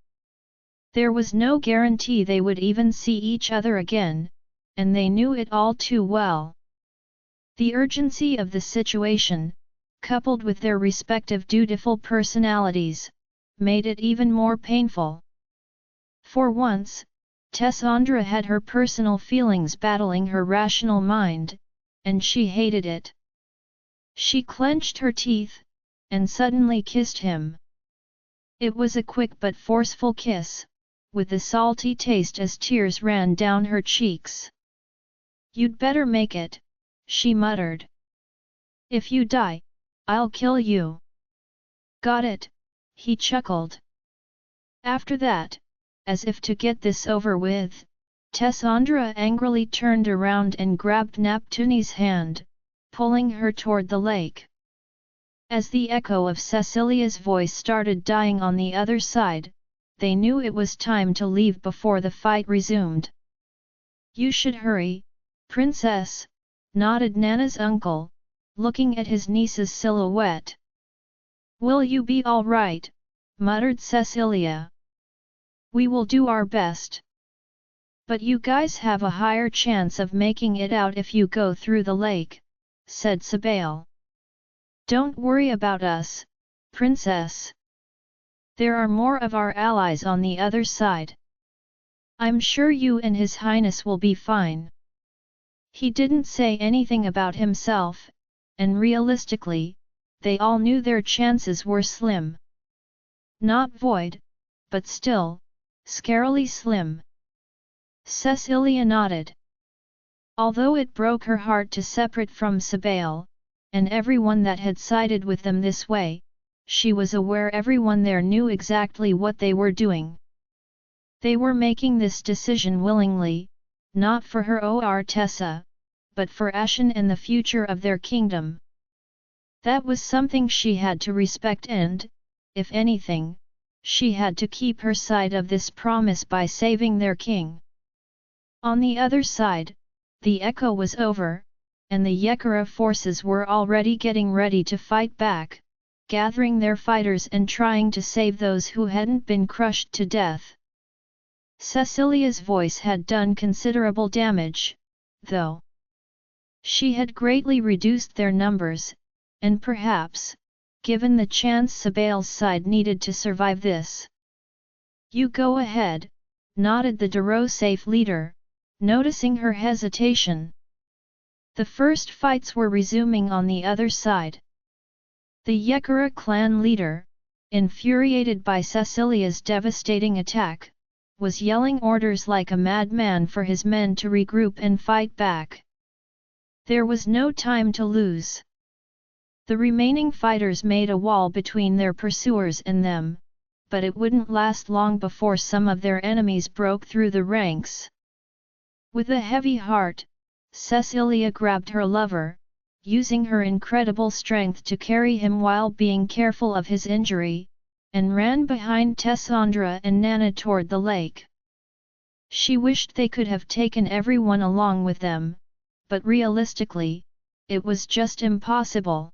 [SPEAKER 1] There was no guarantee they would even see each other again, and they knew it all too well. The urgency of the situation, coupled with their respective dutiful personalities, made it even more painful. For once, Tessandra had her personal feelings battling her rational mind, and she hated it. She clenched her teeth, and suddenly kissed him. It was a quick but forceful kiss, with a salty taste as tears ran down her cheeks. "You'd better make it," she muttered. "If you die, I'll kill you." "Got it," he chuckled. After that, as if to get this over with, Tessandra angrily turned around and grabbed Neptune's hand, pulling her toward the lake. As the echo of Cecilia's voice started dying on the other side, they knew it was time to leave before the fight resumed. "You should hurry, Princess," nodded Nana's uncle, looking at his niece's silhouette. "Will you be all right?" muttered Cecilia. "We will do our best. But you guys have a higher chance of making it out if you go through the lake," said Sibling. "Don't worry about us, Princess. There are more of our allies on the other side. I'm sure you and His Highness will be fine." He didn't say anything about himself, and realistically, they all knew their chances were slim. Not void, but still, scarily slim. Cecilia nodded. Although it broke her heart to separate from Sibling, and everyone that had sided with them this way, she was aware everyone there knew exactly what they were doing. They were making this decision willingly, not for her or Tessa, but for Ashen and the future of their kingdom. That was something she had to respect and, if anything, she had to keep her side of this promise by saving their king. On the other side, the echo was over, and the Yekara forces were already getting ready to fight back, gathering their fighters and trying to save those who hadn't been crushed to death. Cecilia's voice had done considerable damage, though. She had greatly reduced their numbers, and perhaps, given the chance Sibyll's side needed to survive this. "You go ahead," nodded the Darossafe leader, noticing her hesitation. The first fights were resuming on the other side. The Yekara clan leader, infuriated by Cecilia's devastating attack, was yelling orders like a madman for his men to regroup and fight back. There was no time to lose. The remaining fighters made a wall between their pursuers and them, but it wouldn't last long before some of their enemies broke through the ranks. With a heavy heart, Cecilia grabbed her lover, using her incredible strength to carry him while being careful of his injury, and ran behind Tessandra and Nana toward the lake. She wished they could have taken everyone along with them, but realistically, it was just impossible.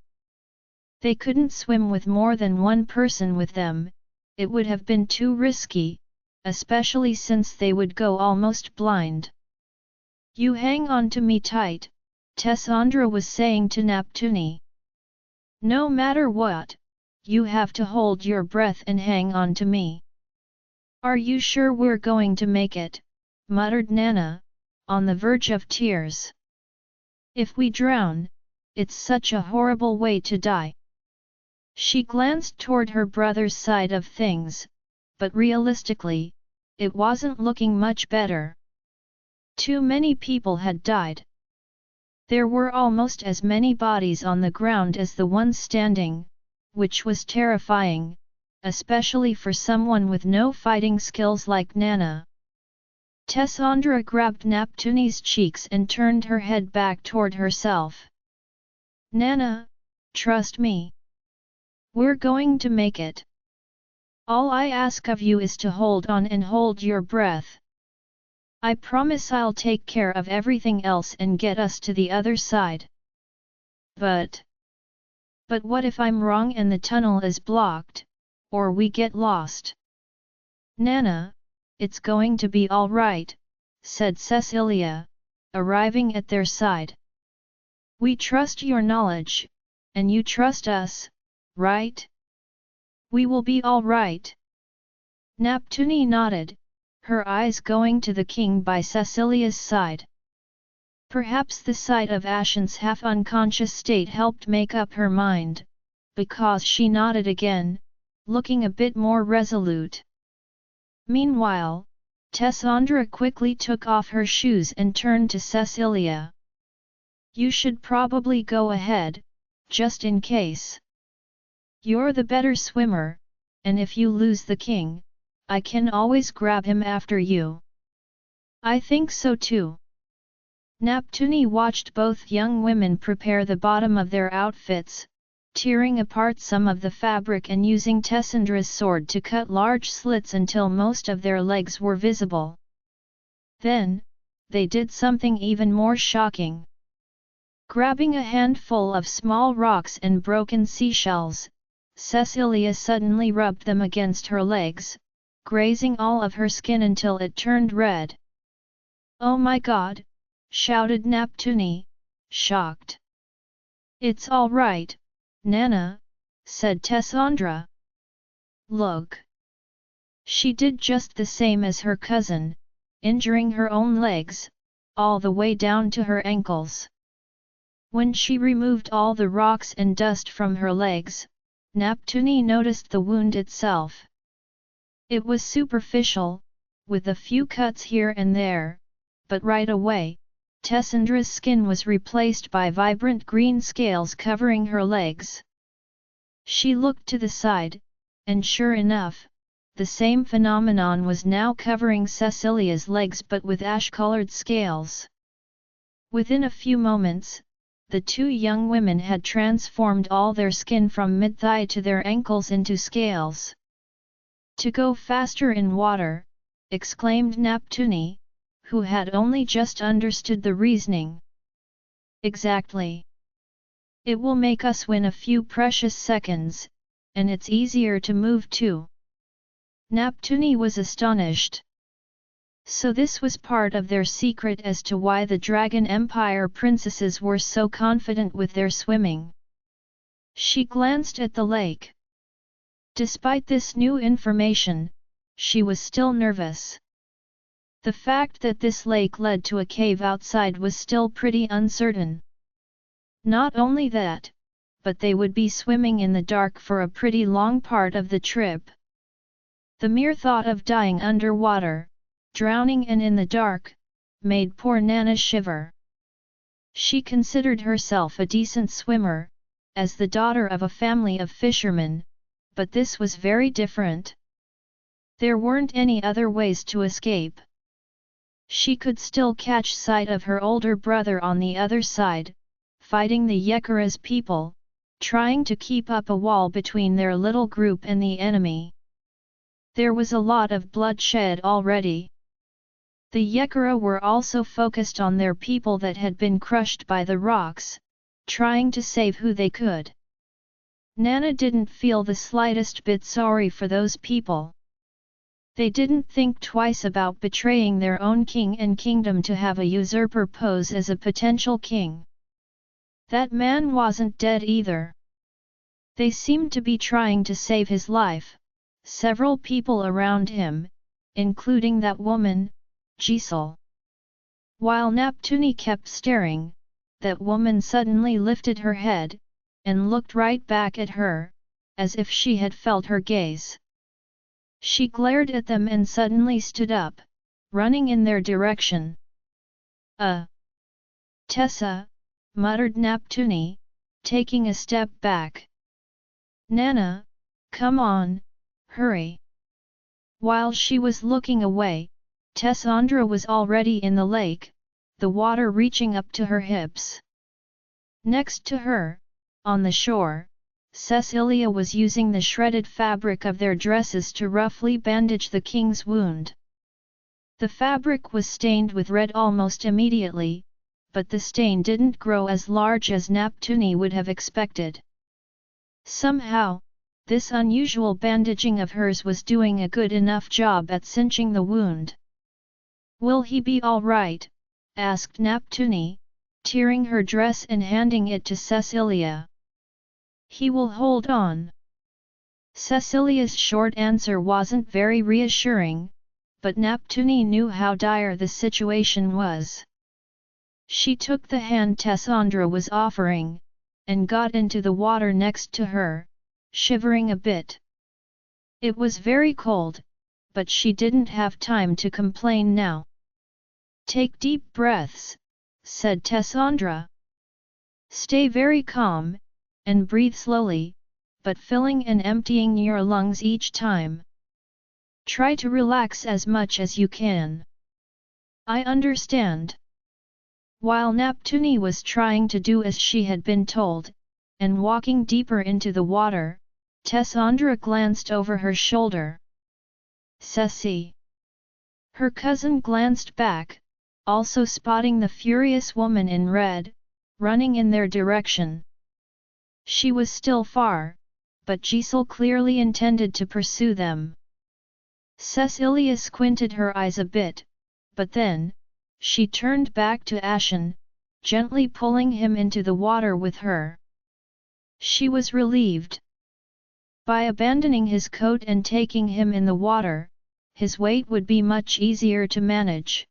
[SPEAKER 1] They couldn't swim with more than one person with them, it would have been too risky, especially since they would go almost blind. "You hang on to me tight," Tessandra was saying to Neptune. "No matter what, you have to hold your breath and hang on to me." "Are you sure we're going to make it?" muttered Nana, on the verge of tears. "If we drown, it's such a horrible way to die." She glanced toward her brother's side of things, but realistically, it wasn't looking much better. Too many people had died. There were almost as many bodies on the ground as the ones standing, which was terrifying, especially for someone with no fighting skills like Nana. Tessandra grabbed Neptune's cheeks and turned her head back toward herself. "Nana, trust me. We're going to make it. All I ask of you is to hold on and hold your breath. I promise I'll take care of everything else and get us to the other side." But what if I'm wrong and the tunnel is blocked, or we get lost?" "Nana, it's going to be all right," said Cecilia, arriving at their side. "We trust your knowledge, and you trust us, right? We will be all right." Neptune nodded, her eyes going to the king by Cecilia's side. Perhaps the sight of Ashen's half-unconscious state helped make up her mind, because she nodded again, looking a bit more resolute. Meanwhile, Tessandra quickly took off her shoes and turned to Cecilia. You should probably go ahead, just in case. You're the better swimmer, and if you lose the king, I can always grab him after you. I think so too. Neptune watched both young women prepare the bottom of their outfits, tearing apart some of the fabric and using Tessandra's sword to cut large slits until most of their legs were visible. Then, they did something even more shocking. Grabbing a handful of small rocks and broken seashells, Cecilia suddenly rubbed them against her legs, grazing all of her skin until it turned red. Oh my God! Shouted Neptune, shocked. It's all right, Nana, said Tessandra. Look. She did just the same as her cousin, injuring her own legs, all the way down to her ankles. When she removed all the rocks and dust from her legs, Neptune noticed the wound itself. It was superficial, with a few cuts here and there, but right away, Tessandra's skin was replaced by vibrant green scales covering her legs. She looked to the side, and sure enough, the same phenomenon was now covering Cecilia's legs but with ash-colored scales. Within a few moments, the two young women had transformed all their skin from mid-thigh to their ankles into scales. To go faster in water, exclaimed Neptune, who had only just understood the reasoning. Exactly. It will make us win a few precious seconds, and it's easier to move too. Neptune was astonished. So this was part of their secret as to why the Dragon Empire princesses were so confident with their swimming. She glanced at the lake. Despite this new information, she was still nervous. The fact that this lake led to a cave outside was still pretty uncertain. Not only that, but they would be swimming in the dark for a pretty long part of the trip. The mere thought of dying underwater, drowning and in the dark, made poor Nana shiver. She considered herself a decent swimmer, as the daughter of a family of fishermen, but this was very different. There weren't any other ways to escape. She could still catch sight of her older brother on the other side, fighting the Yekara's people, trying to keep up a wall between their little group and the enemy. There was a lot of bloodshed already. The Yekara were also focused on their people that had been crushed by the rocks, trying to save who they could. Nana didn't feel the slightest bit sorry for those people. They didn't think twice about betraying their own king and kingdom to have a usurper pose as a potential king. That man wasn't dead either. They seemed to be trying to save his life. Several people around him, including that woman, Giselle. While Neptune kept staring, that woman suddenly lifted her head, and looked right back at her, as if she had felt her gaze. She glared at them and suddenly stood up, running in their direction. Tessa, muttered Neptune, taking a step back. Nana, come on, hurry. While she was looking away, Tessandra was already in the lake, the water reaching up to her hips. Next to her, on the shore, Cecilia was using the shredded fabric of their dresses to roughly bandage the king's wound. The fabric was stained with red almost immediately, but the stain didn't grow as large as Neptune would have expected. Somehow, this unusual bandaging of hers was doing a good enough job at cinching the wound. Will he be all right? Asked Neptune, tearing her dress and handing it to Cecilia. He will hold on. Cecilia's short answer wasn't very reassuring, but Neptune knew how dire the situation was. She took the hand Tessandra was offering, and got into the water next to her, shivering a bit. It was very cold, but she didn't have time to complain now. Take deep breaths, said Tessandra. Stay very calm, and breathe slowly, but filling and emptying your lungs each time. Try to relax as much as you can. I understand. While Neptune was trying to do as she had been told, and walking deeper into the water, Tessandra glanced over her shoulder. Ceci. Her cousin glanced back, also spotting the furious woman in red, running in their direction. She was still far, but Giselle clearly intended to pursue them. Cecilia squinted her eyes a bit, but then, she turned back to Ashen, gently pulling him into the water with her. She was relieved. By abandoning his coat and taking him in the water, his weight would be much easier to manage.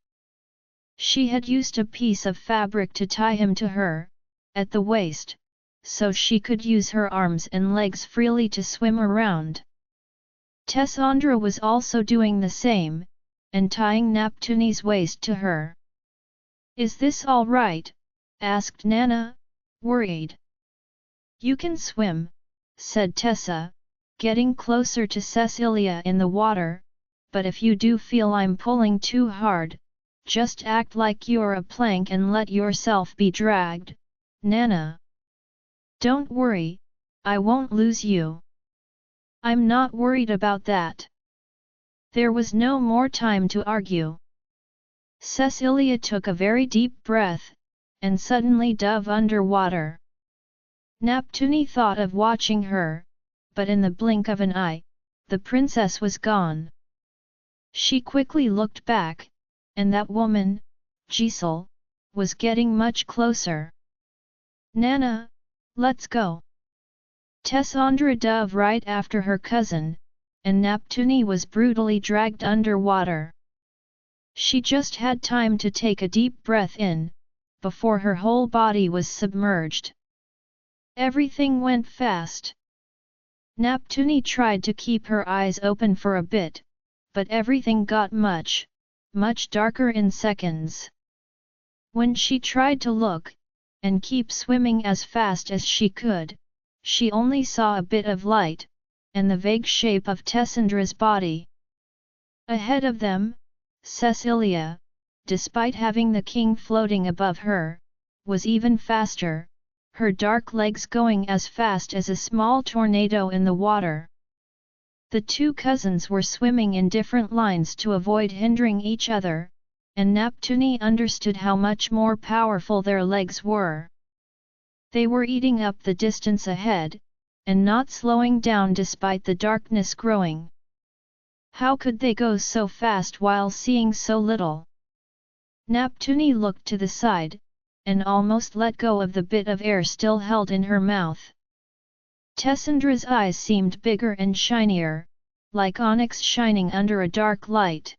[SPEAKER 1] She had used a piece of fabric to tie him to her, at the waist, so she could use her arms and legs freely to swim around. Tessandra was also doing the same, and tying Neptune's waist to her. Is this all right? Asked Nana, worried. You can swim, said Tessa, getting closer to Cecilia in the water, but if you do feel I'm pulling too hard, just act like you're a plank and let yourself be dragged, Nana. Don't worry, I won't lose you. I'm not worried about that. There was no more time to argue. Cecilia took a very deep breath, and suddenly dove underwater. Neptune thought of watching her, but in the blink of an eye, the princess was gone. She quickly looked back, and that woman, Giselle, was getting much closer. Nana, let's go. Tessandra dove right after her cousin, and Neptune was brutally dragged underwater. She just had time to take a deep breath in, before her whole body was submerged. Everything went fast. Neptune tried to keep her eyes open for a bit, but everything got much darker in seconds. When she tried to look, and keep swimming as fast as she could, she only saw a bit of light, and the vague shape of Tessandra's body. Ahead of them, Cecilia, despite having the king floating above her, was even faster, her dark legs going as fast as a small tornado in the water. The two cousins were swimming in different lines to avoid hindering each other, and Neptune understood how much more powerful their legs were. They were eating up the distance ahead, and not slowing down despite the darkness growing. How could they go so fast while seeing so little? Neptune looked to the side, and almost let go of the bit of air still held in her mouth. Tessandra's eyes seemed bigger and shinier, like onyx shining under a dark light.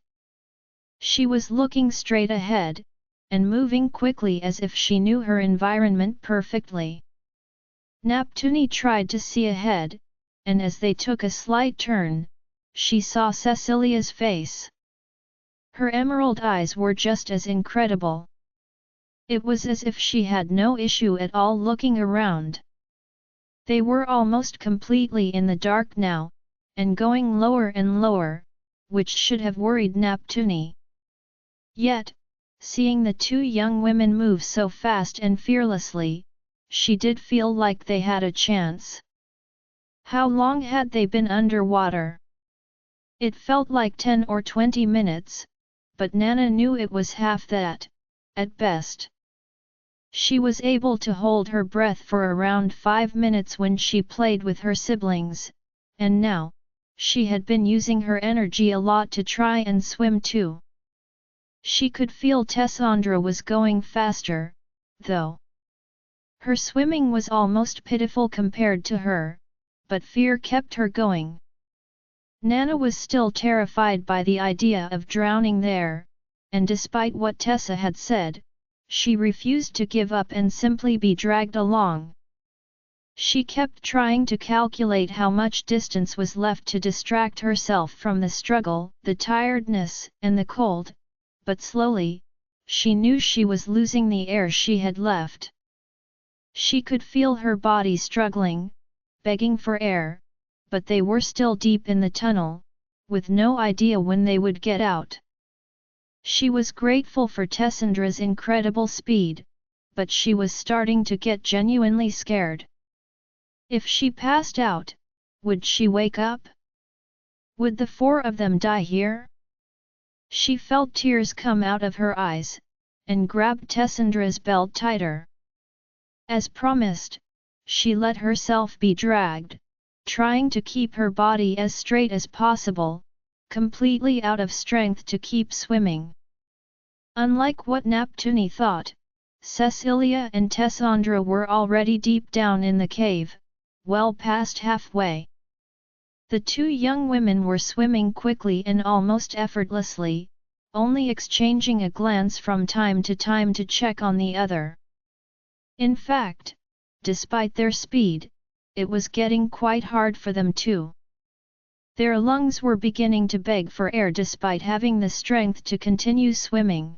[SPEAKER 1] She was looking straight ahead, and moving quickly as if she knew her environment perfectly. Neptune tried to see ahead, and as they took a slight turn, she saw Cecilia's face. Her emerald eyes were just as incredible. It was as if she had no issue at all looking around. They were almost completely in the dark now, and going lower and lower, which should have worried Neptune. Yet, seeing the two young women move so fast and fearlessly, she did feel like they had a chance. How long had they been underwater? It felt like 10 or 20 minutes, but Nana knew it was half that, at best. She was able to hold her breath for around 5 minutes when she played with her siblings, and now, she had been using her energy a lot to try and swim too. She could feel Tessandra was going faster, though. Her swimming was almost pitiful compared to her, but fear kept her going. Nana was still terrified by the idea of drowning there, and despite what Tessa had said, she refused to give up and simply be dragged along. She kept trying to calculate how much distance was left to distract herself from the struggle, the tiredness, and the cold, but slowly, she knew she was losing the air she had left. She could feel her body struggling, begging for air, but they were still deep in the tunnel, with no idea when they would get out. She was grateful for Tessandra's incredible speed, but she was starting to get genuinely scared. If she passed out, would she wake up? Would the four of them die here? She felt tears come out of her eyes, and grabbed Tessandra's belt tighter. As promised, she let herself be dragged, trying to keep her body as straight as possible, completely out of strength to keep swimming. Unlike what Neptune thought, Cecilia and Tessandra were already deep down in the cave, well past halfway. The two young women were swimming quickly and almost effortlessly, only exchanging a glance from time to check on the other. In fact, despite their speed, it was getting quite hard for them too. Their lungs were beginning to beg for air despite having the strength to continue swimming.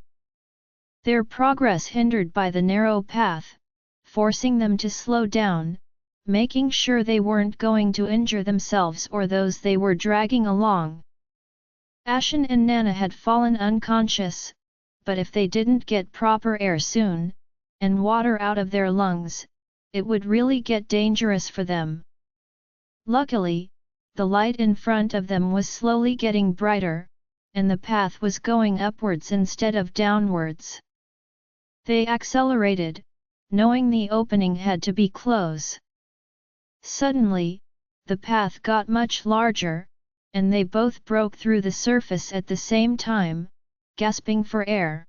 [SPEAKER 1] Their progress hindered by the narrow path, forcing them to slow down, making sure they weren't going to injure themselves or those they were dragging along. Ashen and Nana had fallen unconscious, but if they didn't get proper air soon, and water out of their lungs, it would really get dangerous for them. Luckily, the light in front of them was slowly getting brighter, and the path was going upwards instead of downwards. They accelerated, knowing the opening had to be close. Suddenly, the path got much larger, and they both broke through the surface at the same time, gasping for air.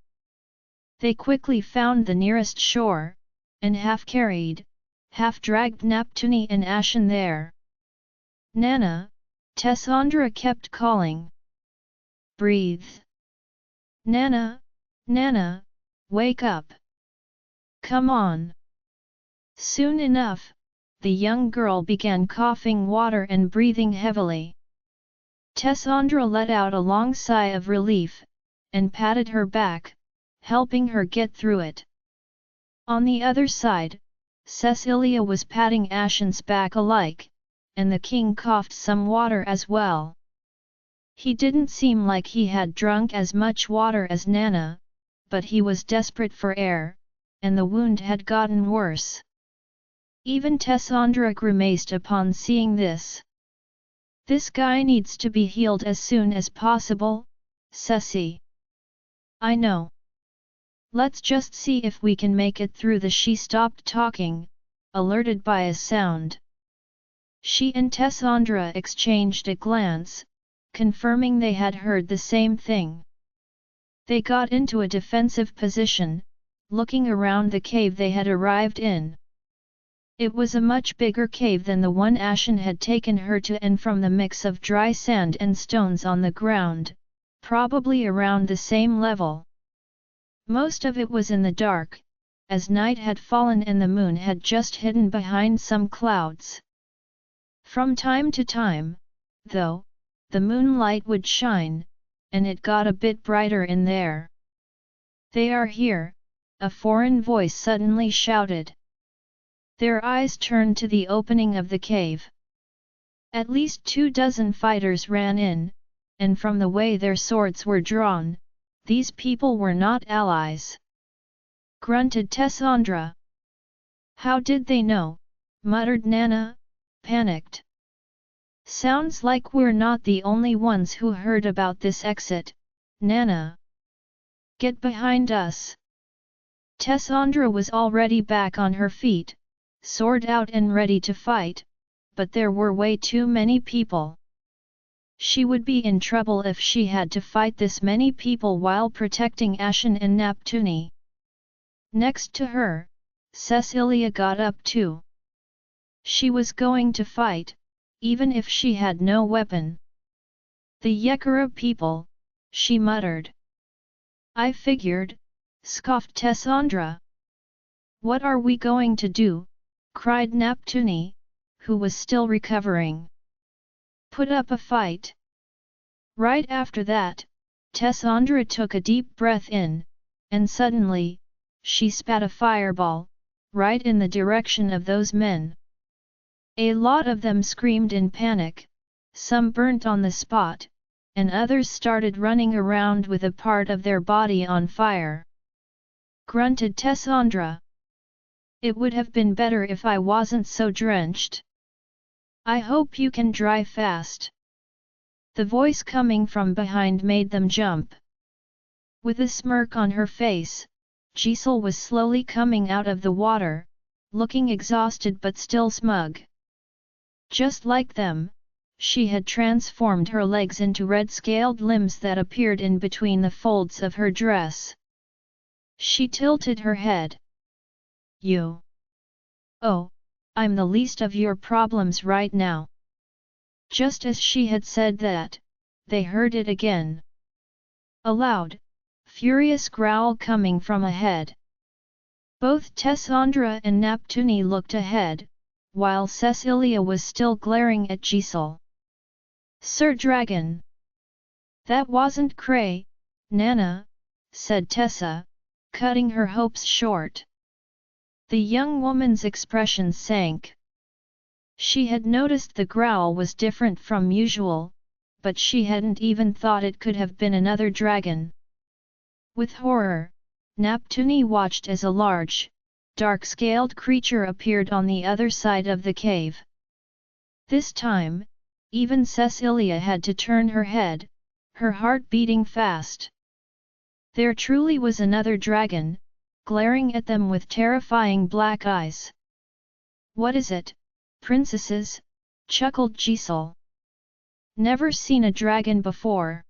[SPEAKER 1] They quickly found the nearest shore, and half-carried, half-dragged Neptune and Ashen there. Nana, Tessandra kept calling. Breathe. Nana, Nana, wake up. Come on. Soon enough, the young girl began coughing water and breathing heavily. Tessandra let out a long sigh of relief, and patted her back, helping her get through it. On the other side, Cecilia was patting Ashen's back alike, and the king coughed some water as well. He didn't seem like he had drunk as much water as Nana, but he was desperate for air, and the wound had gotten worse. Even Tessandra grimaced upon seeing this. This guy needs to be healed as soon as possible, Ceci. I know. Let's just see if we can make it through the. She stopped talking, alerted by a sound. She and Tessandra exchanged a glance, confirming they had heard the same thing. They got into a defensive position, looking around the cave they had arrived in. It was a much bigger cave than the one Ashen had taken her to, and from the mix of dry sand and stones on the ground, probably around the same level. Most of it was in the dark, as night had fallen and the moon had just hidden behind some clouds. From time to time, though, the moonlight would shine, and it got a bit brighter in there. They are here, a foreign voice suddenly shouted. Their eyes turned to the opening of the cave. At least 24 fighters ran in, and from the way their swords were drawn, these people were not allies. Grunted Tessandra. How did they know? Muttered Nana, panicked. Sounds like we're not the only ones who heard about this exit, Nana. Get behind us. Tessandra was already back on her feet, sword out and ready to fight, but there were way too many people. She would be in trouble if she had to fight this many people while protecting Ashen and Neptune. Next to her, Cecilia got up too. She was going to fight, even if she had no weapon. The Yekara people, she muttered. I figured, scoffed Tessandra. What are we going to do? cried Neptune, who was still recovering. Put up a fight. Right after that, Tessandra took a deep breath in, and suddenly, she spat a fireball, right in the direction of those men. A lot of them screamed in panic, some burnt on the spot, and others started running around with a part of their body on fire. Grunted Tessandra. It would have been better if I wasn't so drenched. I hope you can dry fast. The voice coming from behind made them jump. With a smirk on her face, Giselle was slowly coming out of the water, looking exhausted but still smug. Just like them, she had transformed her legs into red-scaled limbs that appeared in between the folds of her dress. She tilted her head. You. Oh, I'm the least of your problems right now. Just as she had said that, they heard it again. A loud, furious growl coming from ahead. Both Tessandra and Neptune looked ahead, while Cecilia was still glaring at Giselle. Sir Dragon! That wasn't cray, Nana, said Tessa, cutting her hopes short. The young woman's expression sank. She had noticed the growl was different from usual, but she hadn't even thought it could have been another dragon. With horror, Neptune watched as a large, dark-scaled creature appeared on the other side of the cave. This time, even Cecilia had to turn her head, her heart beating fast. There truly was another dragon, glaring at them with terrifying black eyes. What is it, princesses? Chuckled Giselle. Never seen a dragon before.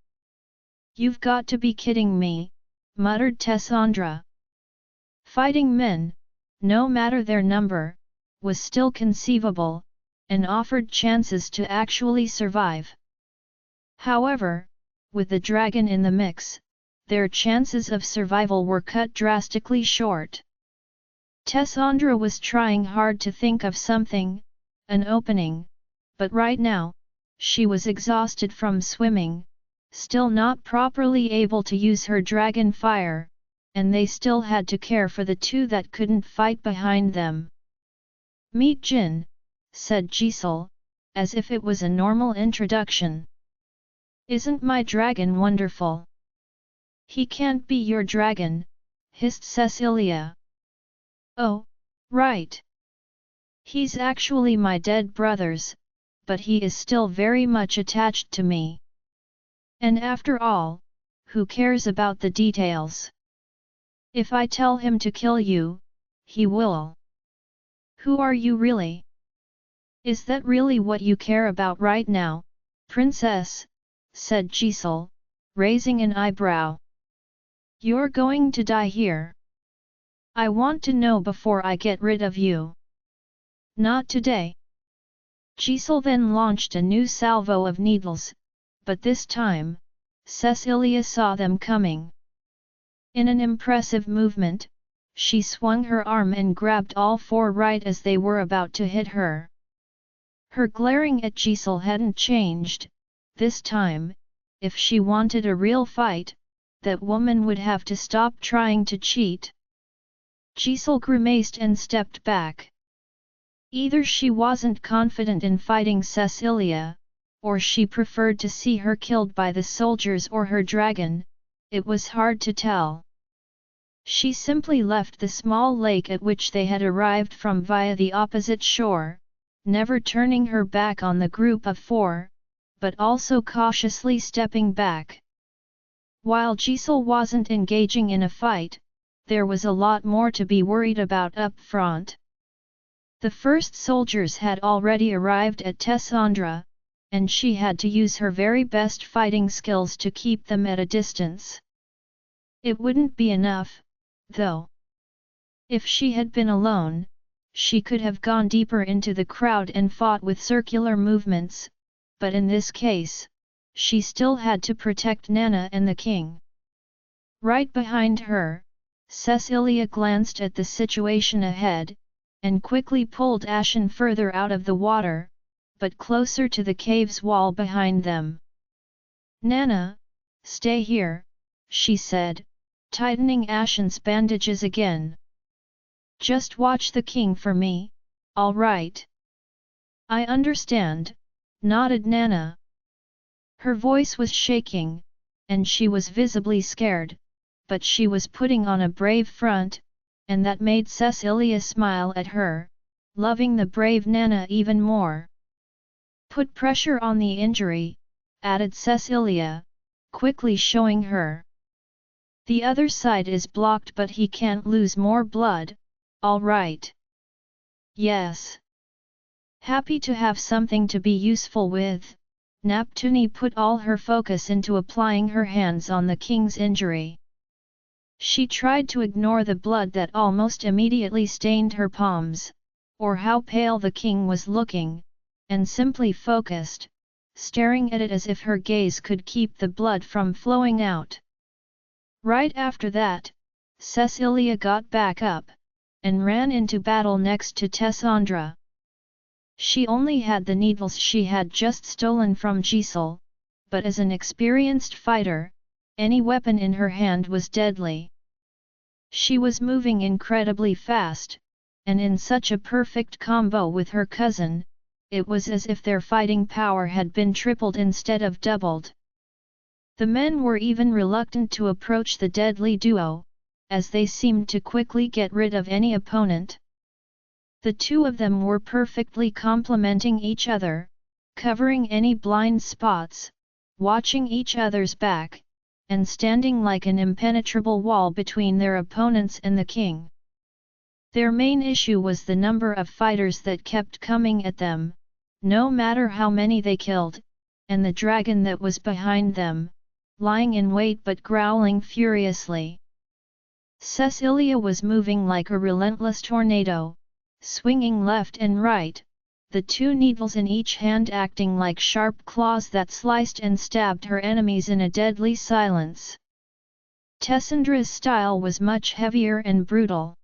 [SPEAKER 1] You've got to be kidding me, muttered Tessandra. Fighting men, no matter their number, was still conceivable, and offered chances to actually survive. However, with the dragon in the mix, their chances of survival were cut drastically short. Tessandra was trying hard to think of something, an opening, but right now, she was exhausted from swimming, still not properly able to use her dragon fire, and they still had to care for the two that couldn't fight behind them. Meet Jin, said Giselle, as if it was a normal introduction. Isn't my dragon wonderful? He can't be your dragon, hissed Cecilia. Oh, right. He's actually my dead brother's, but he is still very much attached to me. And after all, who cares about the details? If I tell him to kill you, he will. Who are you really? Is that really what you care about right now, princess? Said Giselle, raising an eyebrow. You're going to die here. I want to know before I get rid of you. Not today. Giselle then launched a new salvo of needles, but this time, Cecilia saw them coming. In an impressive movement, she swung her arm and grabbed all four right as they were about to hit her. Her glaring at Giselle hadn't changed. This time, if she wanted a real fight, that woman would have to stop trying to cheat. Giselle grimaced and stepped back. Either she wasn't confident in fighting Cecilia, or she preferred to see her killed by the soldiers or her dragon, it was hard to tell. She simply left the small lake at which they had arrived from via the opposite shore, never turning her back on the group of four, but also cautiously stepping back. While Giselle wasn't engaging in a fight, there was a lot more to be worried about up front. The first soldiers had already arrived at Tessandra, and she had to use her very best fighting skills to keep them at a distance. It wouldn't be enough, though. If she had been alone, she could have gone deeper into the crowd and fought with circular movements, but in this case, she still had to protect Nana and the king. Right behind her, Cecilia glanced at the situation ahead, and quickly pulled Ashen further out of the water, but closer to the cave's wall behind them. "Nana, stay here," she said, tightening Ashen's bandages again. "Just watch the king for me, all right?" "I understand," nodded Nana. Her voice was shaking, and she was visibly scared, but she was putting on a brave front, and that made Cecilia smile at her, loving the brave Nana even more. "Put pressure on the injury," added Cecilia, quickly showing her. "The other side is blocked but he can't lose more blood, all right?" "Yes." Happy to have something to be useful with, Neptune put all her focus into applying her hands on the king's injury. She tried to ignore the blood that almost immediately stained her palms, or how pale the king was looking, and simply focused, staring at it as if her gaze could keep the blood from flowing out. Right after that, Cecilia got back up, and ran into battle next to Tessandra. She only had the needles she had just stolen from Giselle, but as an experienced fighter, any weapon in her hand was deadly. She was moving incredibly fast, and in such a perfect combo with her cousin, it was as if their fighting power had been tripled instead of doubled. The men were even reluctant to approach the deadly duo, as they seemed to quickly get rid of any opponent. The two of them were perfectly complementing each other, covering any blind spots, watching each other's back, and standing like an impenetrable wall between their opponents and the king. Their main issue was the number of fighters that kept coming at them, no matter how many they killed, and the dragon that was behind them, lying in wait but growling furiously. Cecilia was moving like a relentless tornado, swinging left and right, the two needles in each hand acting like sharp claws that sliced and stabbed her enemies in a deadly silence. Tessandra's style was much heavier and brutal.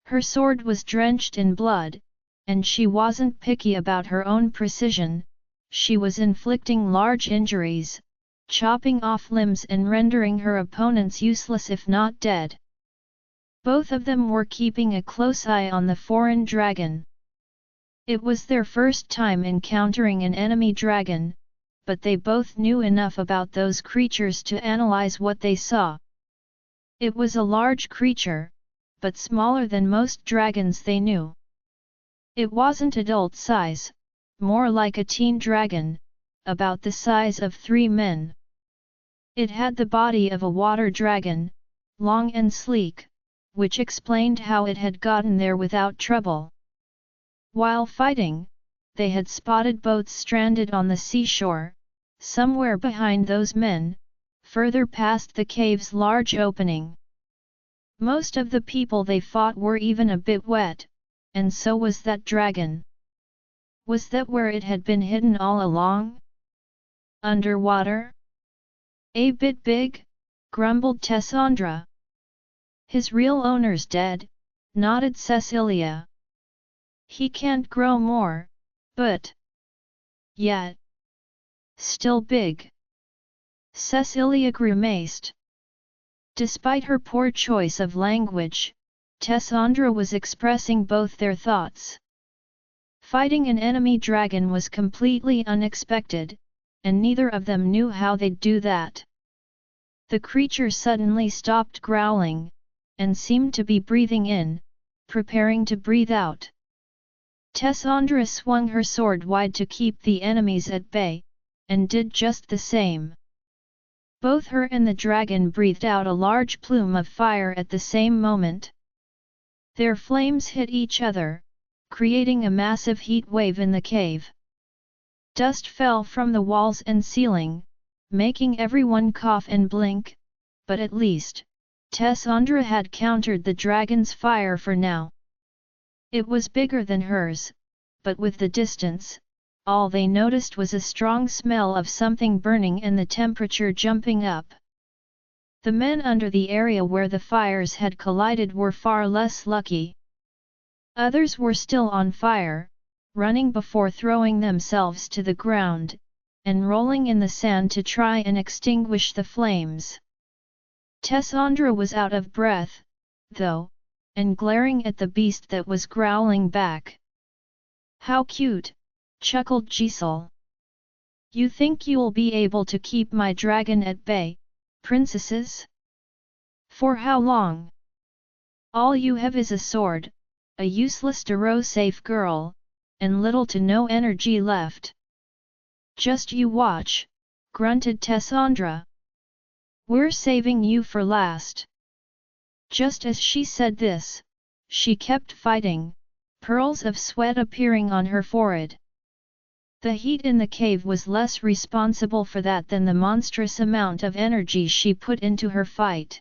[SPEAKER 1] Her sword was drenched in blood, and she wasn't picky about her own precision. She was inflicting large injuries, chopping off limbs and rendering her opponents useless if not dead. Both of them were keeping a close eye on the foreign dragon. It was their first time encountering an enemy dragon, but they both knew enough about those creatures to analyze what they saw. It was a large creature, but smaller than most dragons they knew. It wasn't adult size, more like a teen dragon, about the size of 3 men. It had the body of a water dragon, long and sleek, which explained how it had gotten there without trouble. While fighting, they had spotted boats stranded on the seashore, somewhere behind those men, further past the cave's large opening. Most of the people they fought were even a bit wet, and so was that dragon. Was that where it had been hidden all along? Underwater? "A bit big," grumbled Tessandra. "His real owner's dead," nodded Cecilia. "He can't grow more, but yet still big." Cecilia grimaced. Despite her poor choice of language, Tessandra was expressing both their thoughts. Fighting an enemy dragon was completely unexpected, and neither of them knew how they'd do that. The creature suddenly stopped growling, and seemed to be breathing in, preparing to breathe out. Tessandra swung her sword wide to keep the enemies at bay, and did just the same. Both her and the dragon breathed out a large plume of fire at the same moment. Their flames hit each other, creating a massive heat wave in the cave. Dust fell from the walls and ceiling, making everyone cough and blink, but at least, Tessandra had countered the dragon's fire for now. It was bigger than hers, but with the distance, all they noticed was a strong smell of something burning and the temperature jumping up. The men under the area where the fires had collided were far less lucky. Others were still on fire, running before throwing themselves to the ground, and rolling in the sand to try and extinguish the flames. Tessandra was out of breath, though, and glaring at the beast that was growling back. "How cute," chuckled Giselle. "You think you'll be able to keep my dragon at bay, princesses? For how long? All you have is a sword, a useless safe girl, and little to no energy left." "Just you watch," grunted Tessandra. "We're saving you for last." Just as she said this, she kept fighting, pearls of sweat appearing on her forehead. The heat in the cave was less responsible for that than the monstrous amount of energy she put into her fight.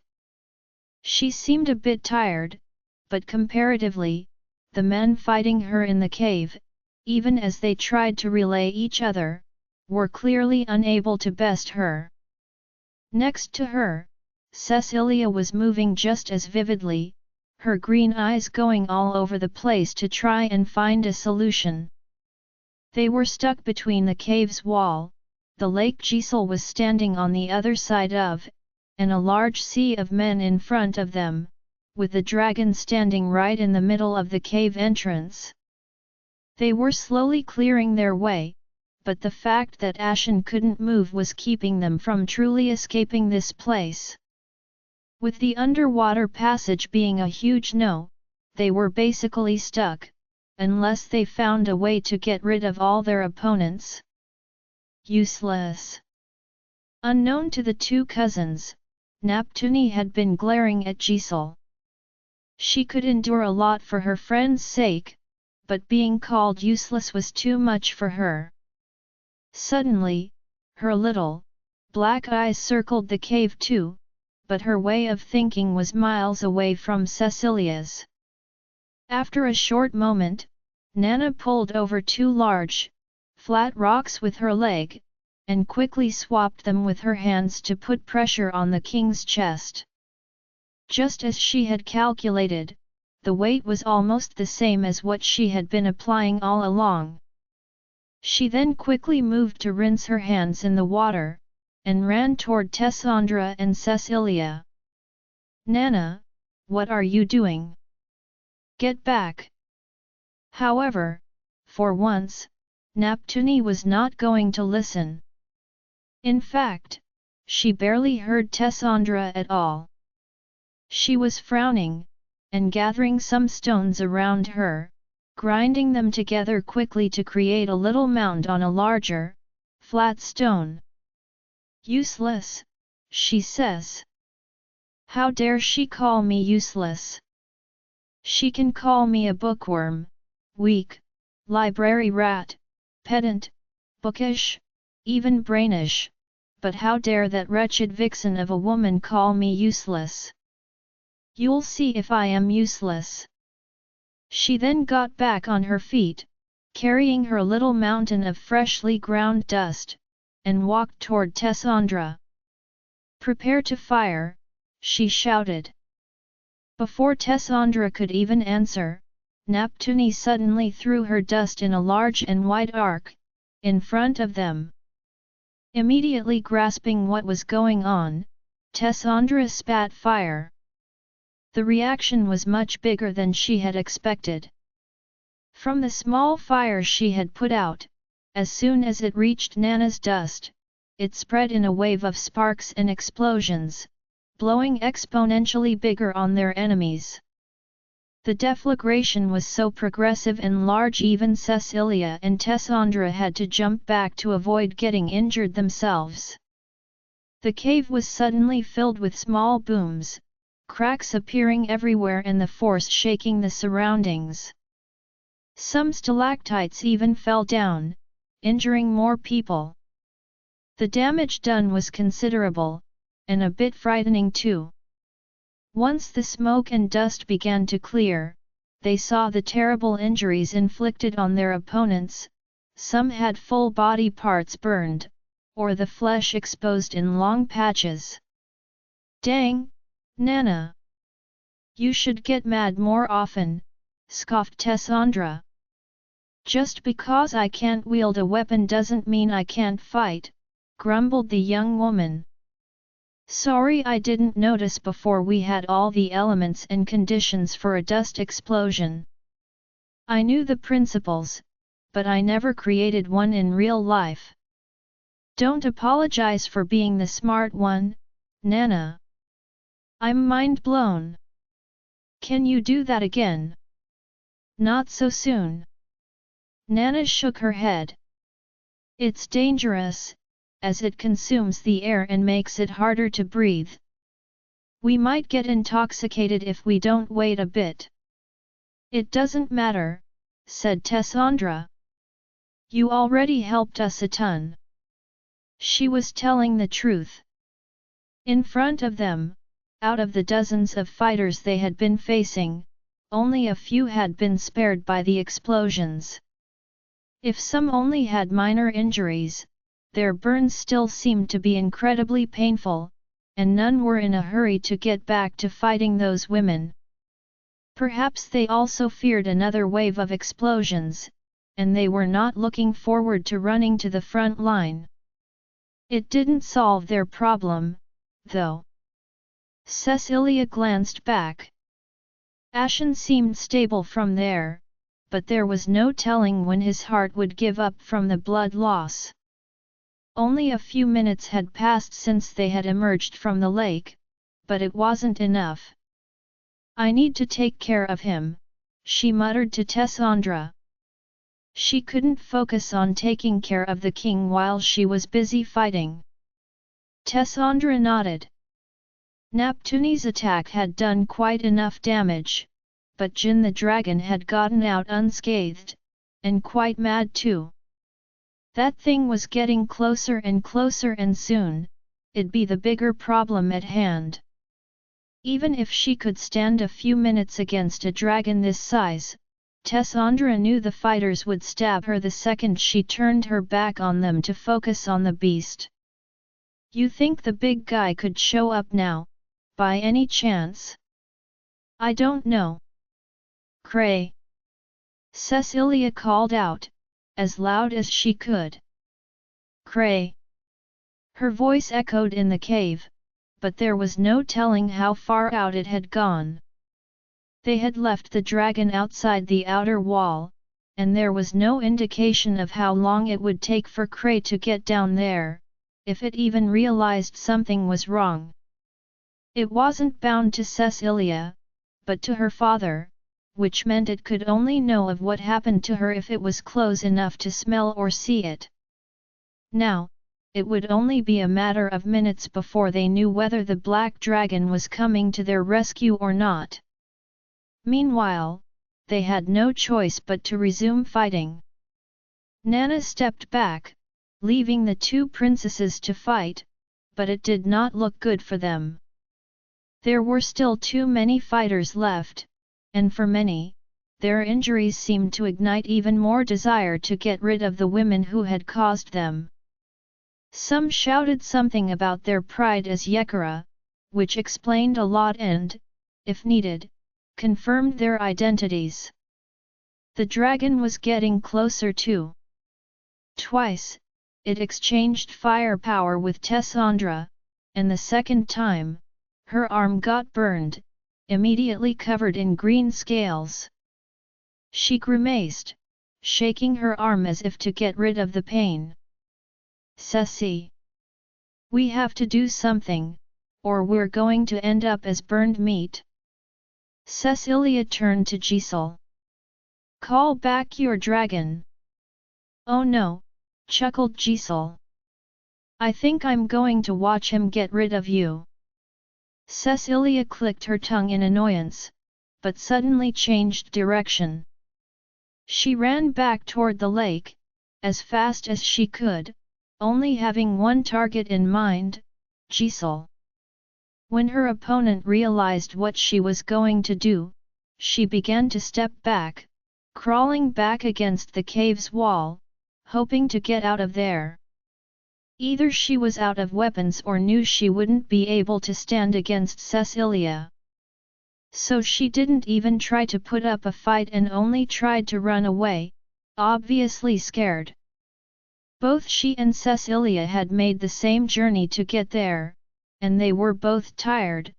[SPEAKER 1] She seemed a bit tired, but comparatively, the men fighting her in the cave, even as they tried to relay each other, were clearly unable to best her. Next to her, Cecilia was moving just as vividly, her green eyes going all over the place to try and find a solution. They were stuck between the cave's wall, the lake Giselle was standing on the other side of, and a large sea of men in front of them, with the dragon standing right in the middle of the cave entrance. They were slowly clearing their way, but the fact that Ashen couldn't move was keeping them from truly escaping this place. With the underwater passage being a huge no, they were basically stuck, unless they found a way to get rid of all their opponents. Useless. Unknown to the two cousins, Neptune had been glaring at Giselle. She could endure a lot for her friend's sake, but being called useless was too much for her. Suddenly, her little, black eyes circled the cave too, but her way of thinking was miles away from Cecilia's. After a short moment, Nana pulled over two large, flat rocks with her leg, and quickly swapped them with her hands to put pressure on the king's chest. Just as she had calculated, the weight was almost the same as what she had been applying all along. She then quickly moved to rinse her hands in the water, and ran toward Tessandra and Cecilia. "Nana, what are you doing? Get back!" However, for once, Neptune was not going to listen. In fact, she barely heard Tessandra at all. She was frowning, and gathering some stones around her, grinding them together quickly to create a little mound on a larger, flat stone. "Useless," she says. "How dare she call me useless? She can call me a bookworm, weak, library rat, pedant, bookish, even brainish, but how dare that wretched vixen of a woman call me useless? You'll see if I am useless." She then got back on her feet, carrying her little mountain of freshly ground dust, and walked toward Tessandra. "Prepare to fire," she shouted. Before Tessandra could even answer, Neptune suddenly threw her dust in a large and wide arc, in front of them. Immediately grasping what was going on, Tessandra spat fire. The reaction was much bigger than she had expected. From the small fire she had put out, as soon as it reached Nana's dust, it spread in a wave of sparks and explosions, blowing exponentially bigger on their enemies. The deflagration was so progressive and large even Cecilia and Tessandra had to jump back to avoid getting injured themselves. The cave was suddenly filled with small booms, cracks appearing everywhere and the force shaking the surroundings. Some stalactites even fell down, injuring more people. The damage done was considerable, and a bit frightening too. Once the smoke and dust began to clear, they saw the terrible injuries inflicted on their opponents. Some had full body parts burned, or the flesh exposed in long patches. "Dang, Nana! You should get mad more often," scoffed Tessandra. Just because I can't wield a weapon doesn't mean I can't fight, grumbled the young woman. Sorry I didn't notice before we had all the elements and conditions for a dust explosion. I knew the principles, but I never created one in real life. Don't apologize for being the smart one, Nana. I'm mind blown. Can you do that again? Not so soon. Nana shook her head. It's dangerous, as it consumes the air and makes it harder to breathe. We might get intoxicated if we don't wait a bit. It doesn't matter, said Tessandra. You already helped us a ton. She was telling the truth. In front of them, out of the dozens of fighters they had been facing, only a few had been spared by the explosions. If some only had minor injuries, their burns still seemed to be incredibly painful, and none were in a hurry to get back to fighting those women. Perhaps they also feared another wave of explosions, and they were not looking forward to running to the front line. It didn't solve their problem, though. Cecilia glanced back. Ashen seemed stable from there, but there was no telling when his heart would give up from the blood loss. Only a few minutes had passed since they had emerged from the lake, but it wasn't enough. I need to take care of him, she muttered to Tessandra. She couldn't focus on taking care of the king while she was busy fighting. Tessandra nodded. Neptune's attack had done quite enough damage, but Jin the dragon had gotten out unscathed, and quite mad too. That thing was getting closer and soon, it'd be the bigger problem at hand. Even if she could stand a few minutes against a dragon this size, Tessandra knew the fighters would stab her the second she turned her back on them to focus on the beast. You think the big guy could show up now, by any chance? I don't know. Cray! Cecilia called out, as loud as she could. Cray! Her voice echoed in the cave, but there was no telling how far out it had gone. They had left the dragon outside the outer wall, and there was no indication of how long it would take for Cray to get down there, if it even realized something was wrong. It wasn't bound to Cecilia, but to her father, which meant it could only know of what happened to her if it was close enough to smell or see it. Now, it would only be a matter of minutes before they knew whether the black dragon was coming to their rescue or not. Meanwhile, they had no choice but to resume fighting. Nana stepped back, leaving the two princesses to fight, but it did not look good for them. There were still too many fighters left, and for many, their injuries seemed to ignite even more desire to get rid of the women who had caused them. Some shouted something about their pride as Yekara, which explained a lot and, if needed, confirmed their identities. The dragon was getting closer too. Twice, it exchanged firepower with Tessandra, and the second time, her arm got burned, immediately covered in green scales. She grimaced, shaking her arm as if to get rid of the pain. Ceci! We have to do something, or we're going to end up as burned meat. Cecilia turned to Giselle. Call back your dragon. Oh no, chuckled Giselle. I think I'm going to watch him get rid of you. Cecilia clicked her tongue in annoyance, but suddenly changed direction. She ran back toward the lake, as fast as she could, only having one target in mind, Giselle. When her opponent realized what she was going to do, she began to step back, crawling back against the cave's wall, hoping to get out of there. Either she was out of weapons or knew she wouldn't be able to stand against Cecilia. So she didn't even try to put up a fight and only tried to run away, obviously scared. Both she and Cecilia had made the same journey to get there, and they were both tired,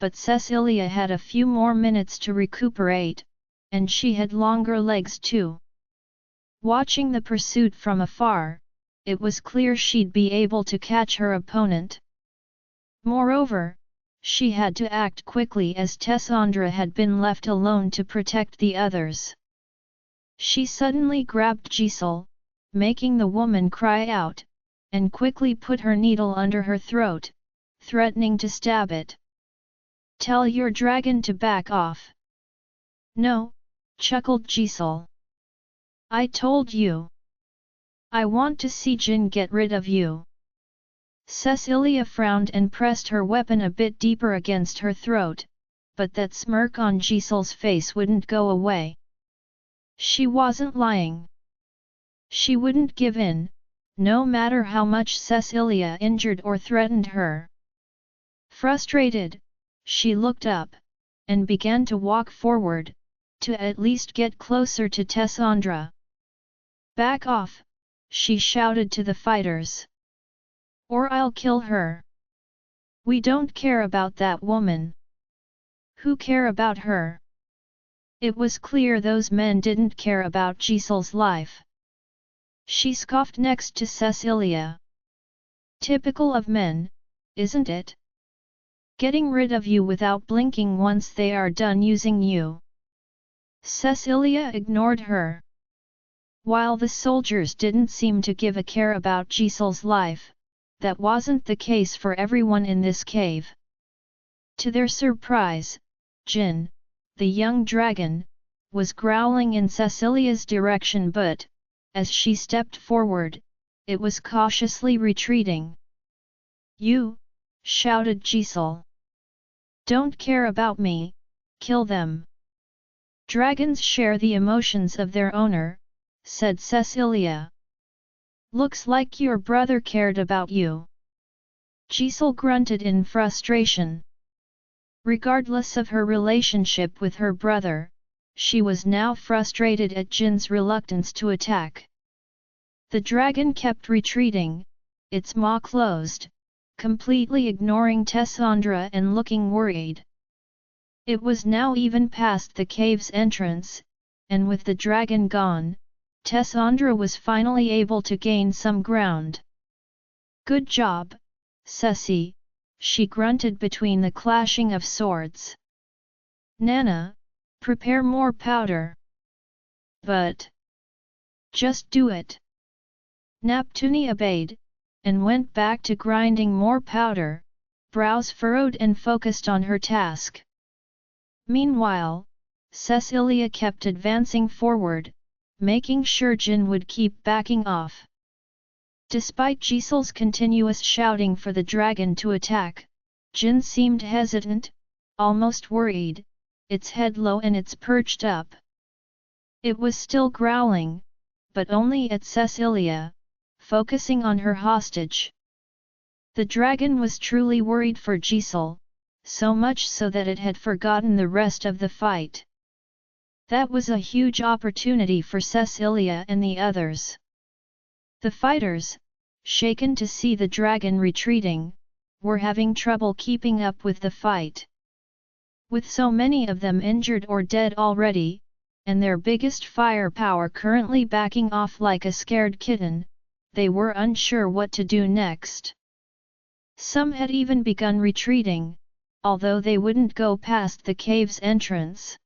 [SPEAKER 1] but Cecilia had a few more minutes to recuperate, and she had longer legs too. Watching the pursuit from afar, it was clear she'd be able to catch her opponent. Moreover, she had to act quickly as Tessandra had been left alone to protect the others. She suddenly grabbed Giselle, making the woman cry out, and quickly put her needle under her throat, threatening to stab it. "Tell your dragon to back off." "No," chuckled Giselle. "I told you. I want to see Jin get rid of you." Cecilia frowned and pressed her weapon a bit deeper against her throat, but that smirk on Giselle's face wouldn't go away. She wasn't lying. She wouldn't give in, no matter how much Cecilia injured or threatened her. Frustrated, she looked up, and began to walk forward, to at least get closer to Tessandra. "Back off," she shouted to the fighters. "Or I'll kill her." "We don't care about that woman." "Who care about her?" It was clear those men didn't care about Giselle's life. She scoffed next to Cecilia. "Typical of men, isn't it? Getting rid of you without blinking once they are done using you." Cecilia ignored her. While the soldiers didn't seem to give a care about Giselle's life, that wasn't the case for everyone in this cave. To their surprise, Jin, the young dragon, was growling in Cecilia's direction, but, as she stepped forward, it was cautiously retreating. "You!" shouted Giselle. "Don't care about me, kill them." "Dragons share the emotions of their owner," said Cecilia. "Looks like your brother cared about you." Giselle grunted in frustration. Regardless of her relationship with her brother, she was now frustrated at Jin's reluctance to attack. The dragon kept retreating, its maw closed, completely ignoring Tessandra and looking worried. It was now even past the cave's entrance, and with the dragon gone, Tessandra was finally able to gain some ground. "Good job, Ceci," she grunted between the clashing of swords. "Nana, prepare more powder." "But..." "Just do it." Neptune obeyed, and went back to grinding more powder, brows furrowed and focused on her task. Meanwhile, Cecilia kept advancing forward, making sure Jin would keep backing off. Despite Giselle's continuous shouting for the dragon to attack, Jin seemed hesitant, almost worried, its head low and its perched up. It was still growling, but only at Cecilia, focusing on her hostage. The dragon was truly worried for Giselle, so much so that it had forgotten the rest of the fight. That was a huge opportunity for Cecilia and the others. The fighters, shaken to see the dragon retreating, were having trouble keeping up with the fight. With so many of them injured or dead already, and their biggest firepower currently backing off like a scared kitten, they were unsure what to do next. Some had even begun retreating, although they wouldn't go past the cave's entrance.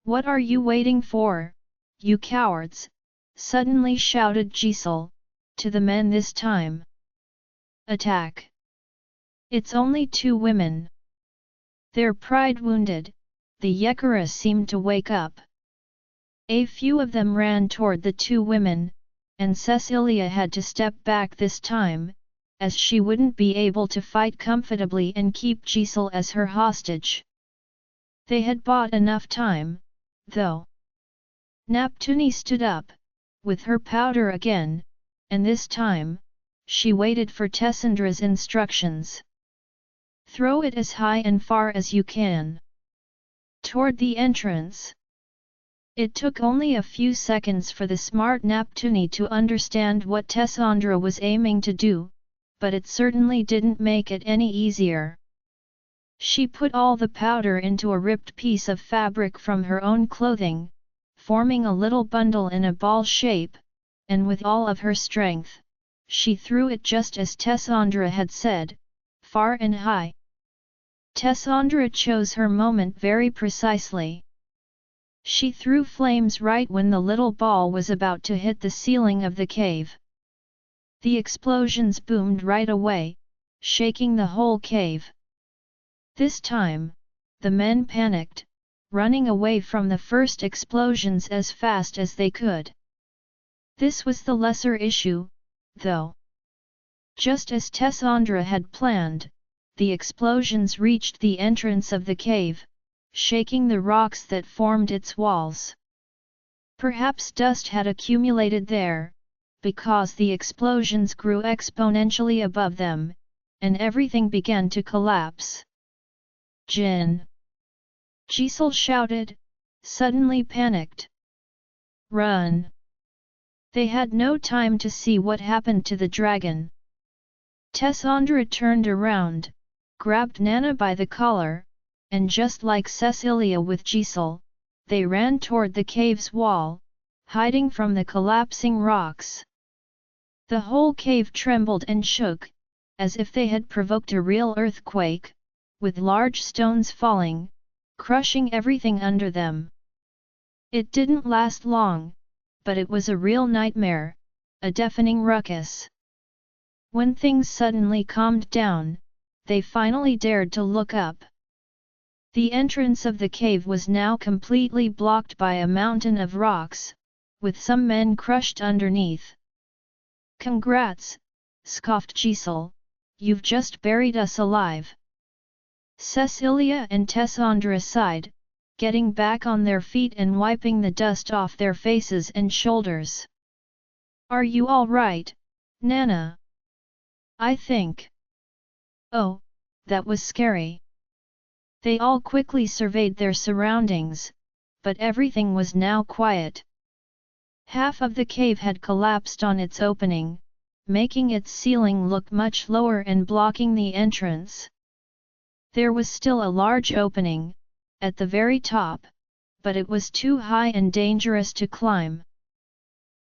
[SPEAKER 1] "What are you waiting for, you cowards?" suddenly shouted Giselle, to the men this time. "Attack! It's only 2 women." Their pride wounded, the Yekara seemed to wake up. A few of them ran toward the 2 women, and Cecilia had to step back this time, as she wouldn't be able to fight comfortably and keep Giselle as her hostage. They had bought enough time, though. Neptune stood up, with her powder again, and this time, she waited for Tessandra's instructions. "Throw it as high and far as you can." toward the entrance. It took only a few seconds for the smart Neptune to understand what Tessandra was aiming to do, but it certainly didn't make it any easier. She put all the powder into a ripped piece of fabric from her own clothing, forming a little bundle in a ball shape, and with all of her strength, she threw it just as Tessandra had said, far and high. Tessandra chose her moment very precisely. She threw flames right when the little ball was about to hit the ceiling of the cave. The explosions boomed right away, shaking the whole cave. This time, the men panicked, running away from the first explosions as fast as they could. This was the lesser issue, though. Just as Tessandra had planned, the explosions reached the entrance of the cave, shaking the rocks that formed its walls. Perhaps dust had accumulated there, because the explosions grew exponentially above them, and everything began to collapse. Jin! Giselle shouted, suddenly panicked. Run! They had no time to see what happened to the dragon. Tessandra turned around, grabbed Nana by the collar, and just like Cecilia with Giselle, they ran toward the cave's wall, hiding from the collapsing rocks. The whole cave trembled and shook, as if they had provoked a real earthquake, with large stones falling, crushing everything under them. It didn't last long, but it was a real nightmare, a deafening ruckus. When things suddenly calmed down, they finally dared to look up. The entrance of the cave was now completely blocked by a mountain of rocks, with some men crushed underneath. Congrats, scoffed Giselle, you've just buried us alive. Cecilia and Tessandra sighed, getting back on their feet and wiping the dust off their faces and shoulders. Are you all right, Nana? I think. Oh, that was scary. They all quickly surveyed their surroundings, but everything was now quiet. Half of the cave had collapsed on its opening, making its ceiling look much lower and blocking the entrance. There was still a large opening, at the very top, but it was too high and dangerous to climb.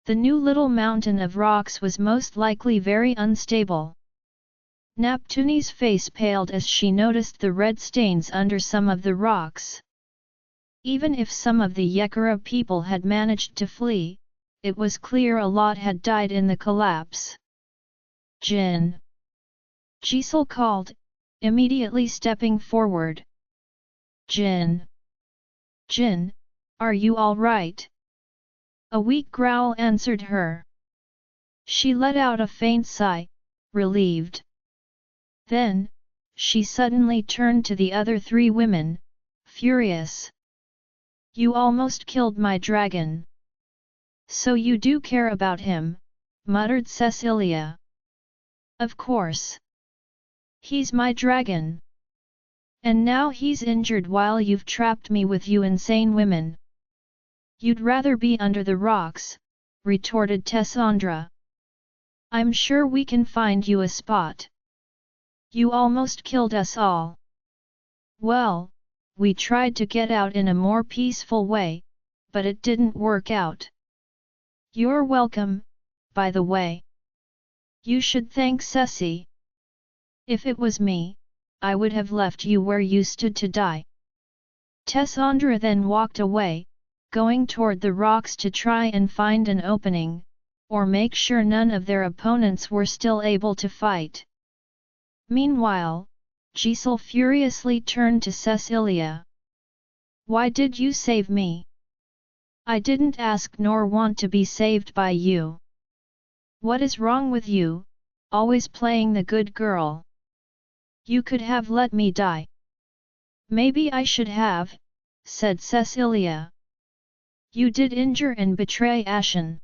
[SPEAKER 1] The new little mountain of rocks was most likely very unstable. Neptune's face paled as she noticed the red stains under some of the rocks. Even if some of the Yekara people had managed to flee, it was clear a lot had died in the collapse. Jin! Giselle called, immediately stepping forward. Jin! Jin, are you all right? A weak growl answered her. She let out a faint sigh, relieved. Then, she suddenly turned to the other three women, furious. You almost killed my dragon. So you do care about him, muttered Cecilia. Of course. He's my dragon. And now he's injured while you've trapped me with you insane women. You'd rather be under the rocks, retorted Tessandra. I'm sure we can find you a spot. You almost killed us all. Well, we tried to get out in a more peaceful way, but it didn't work out. You're welcome, by the way. You should thank Ceci. If it was me, I would have left you where you stood to die. Tessandra then walked away, going toward the rocks to try and find an opening, or make sure none of their opponents were still able to fight. Meanwhile, Giselle furiously turned to Cecilia. Why did you save me? I didn't ask nor want to be saved by you. What is wrong with you, always playing the good girl? You could have let me die. Maybe I should have, said Cecilia. You did injure and betray Ashen.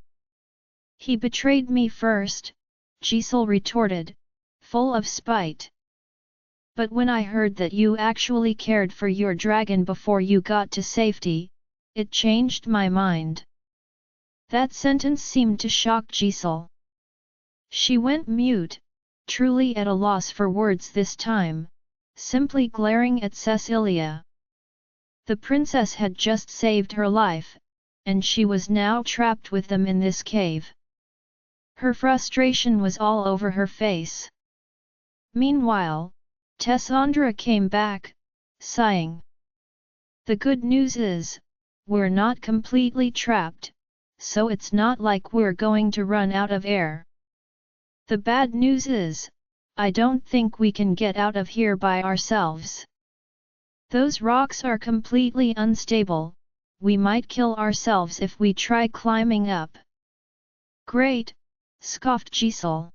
[SPEAKER 1] He betrayed me first, Giselle retorted, full of spite. But when I heard that you actually cared for your dragon before you got to safety, it changed my mind." That sentence seemed to shock Giselle. She went mute, truly at a loss for words this time, simply glaring at Cecilia. The princess had just saved her life, and she was now trapped with them in this cave. Her frustration was all over her face. Meanwhile, Tessandra came back, sighing. "The good news is, we're not completely trapped, so it's not like we're going to run out of air. The bad news is, I don't think we can get out of here by ourselves. Those rocks are completely unstable, we might kill ourselves if we try climbing up." "Great," scoffed Giselle.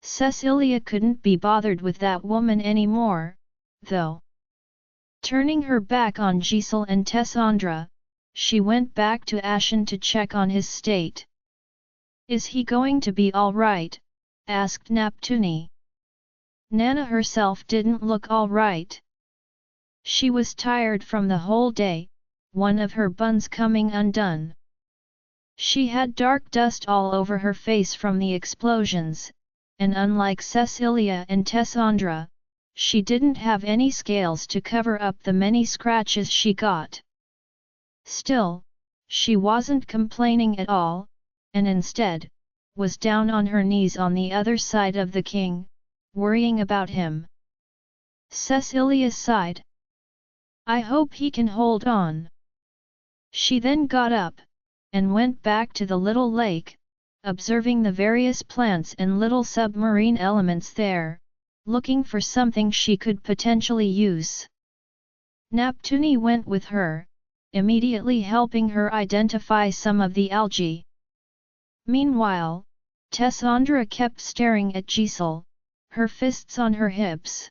[SPEAKER 1] Cecilia couldn't be bothered with that woman anymore, though. Turning her back on Giselle and Tessandra, she went back to Ashen to check on his state. "Is he going to be all right?" asked Neptune. Nana herself didn't look all right. She was tired from the whole day, one of her buns coming undone. She had dark dust all over her face from the explosions, and unlike Cecilia and Tessandra, she didn't have any scales to cover up the many scratches she got. Still, she wasn't complaining at all, and instead, was down on her knees on the other side of the king, worrying about him. Cecilia sighed. "I hope he can hold on." She then got up, and went back to the little lake, observing the various plants and little submarine elements there, looking for something she could potentially use. Neptune went with her, immediately helping her identify some of the algae. Meanwhile, Tessandra kept staring at Giselle, her fists on her hips.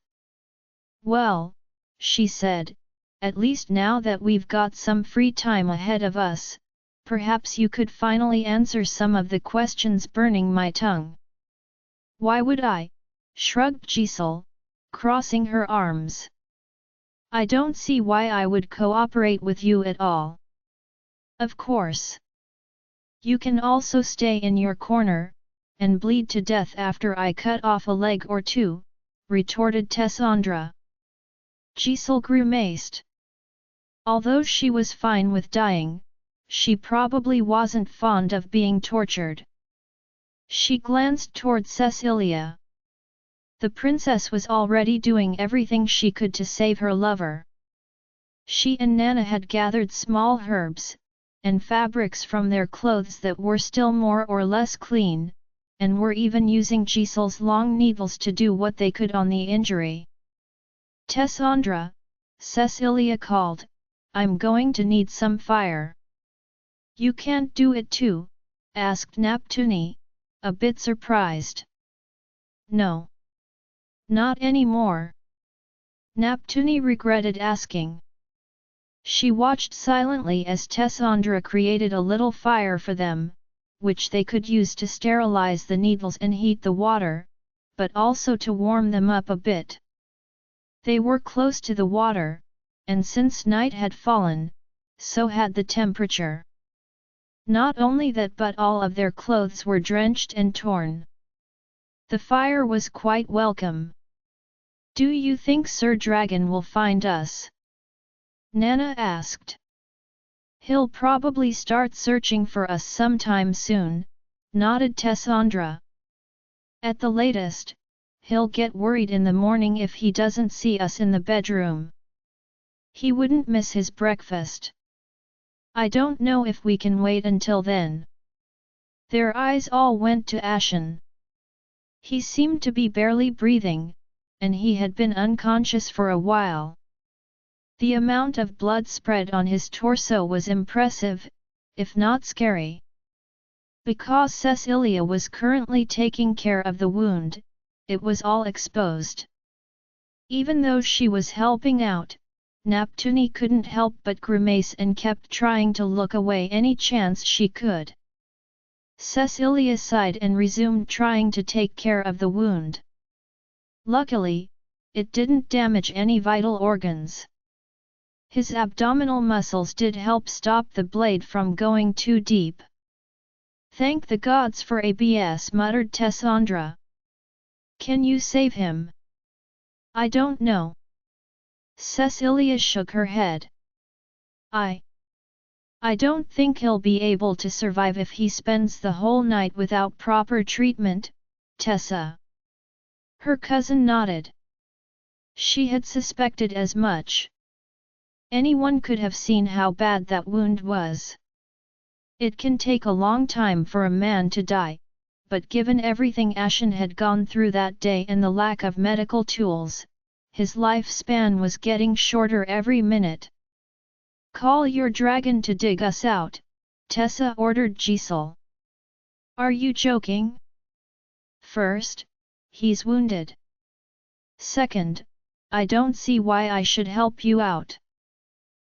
[SPEAKER 1] "Well," she said, "at least now that we've got some free time ahead of us, perhaps you could finally answer some of the questions burning my tongue." "Why would I?" shrugged Giselle, crossing her arms. "I don't see why I would cooperate with you at all." "Of course. You can also stay in your corner, and bleed to death after I cut off a leg or two," retorted Tessandra. Giselle grimaced. Although she was fine with dying, she probably wasn't fond of being tortured. She glanced toward Cecilia. The princess was already doing everything she could to save her lover. She and Nana had gathered small herbs and fabrics from their clothes that were still more or less clean, and were even using Giselle's long needles to do what they could on the injury. "Tessandra," Cecilia called, "I'm going to need some fire." "You can't do it too?" asked Neptune, a bit surprised. "No. Not anymore." Neptune regretted asking. She watched silently as Tessandra created a little fire for them, which they could use to sterilize the needles and heat the water, but also to warm them up a bit. They were close to the water, and since night had fallen, so had the temperature. Not only that, but all of their clothes were drenched and torn. The fire was quite welcome. "Do you think Sir Dragon will find us?" Nana asked. "He'll probably start searching for us sometime soon," nodded Tessandra. "At the latest, he'll get worried in the morning if he doesn't see us in the bedroom. He wouldn't miss his breakfast. I don't know if we can wait until then." Their eyes all went to Ashen. He seemed to be barely breathing, and he had been unconscious for a while. The amount of blood spread on his torso was impressive, if not scary. Because Cecilia was currently taking care of the wound, it was all exposed. Even though she was helping out, Neptune couldn't help but grimace and kept trying to look away any chance she could. Cecilia sighed and resumed trying to take care of the wound. Luckily, it didn't damage any vital organs. His abdominal muscles did help stop the blade from going too deep. Thank the gods for ABS, muttered Tessandra. Can you save him? I don't know. Cecilia shook her head. I don't think he'll be able to survive if he spends the whole night without proper treatment, Tessa. Her cousin nodded. She had suspected as much. Anyone could have seen how bad that wound was. It can take a long time for a man to die, but given everything Ashen had gone through that day and the lack of medical tools, his lifespan was getting shorter every minute. Call your dragon to dig us out, Tessa ordered Giselle. Are you joking? First, he's wounded. Second, I don't see why I should help you out.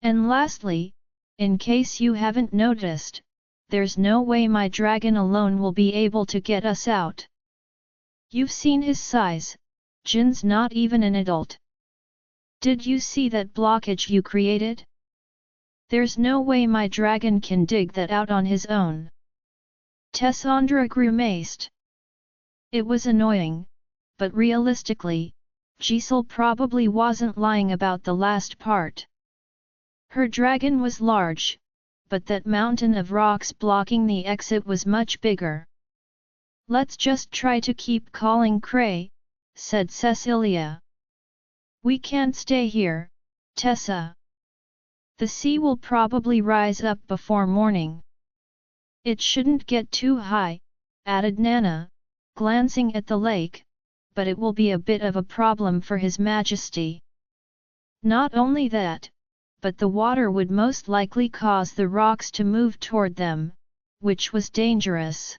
[SPEAKER 1] And lastly, in case you haven't noticed, there's no way my dragon alone will be able to get us out. You've seen his size, Jin's not even an adult. Did you see that blockage you created? There's no way my dragon can dig that out on his own. Tessandra grimaced. It was annoying, but realistically, Giselle probably wasn't lying about the last part. Her dragon was large, but that mountain of rocks blocking the exit was much bigger. Let's just try to keep calling Cray, said Cecilia. We can't stay here, Tessa. The sea will probably rise up before morning. It shouldn't get too high, added Nana, glancing at the lake, but it will be a bit of a problem for His Majesty. Not only that, but the water would most likely cause the rocks to move toward them, which was dangerous.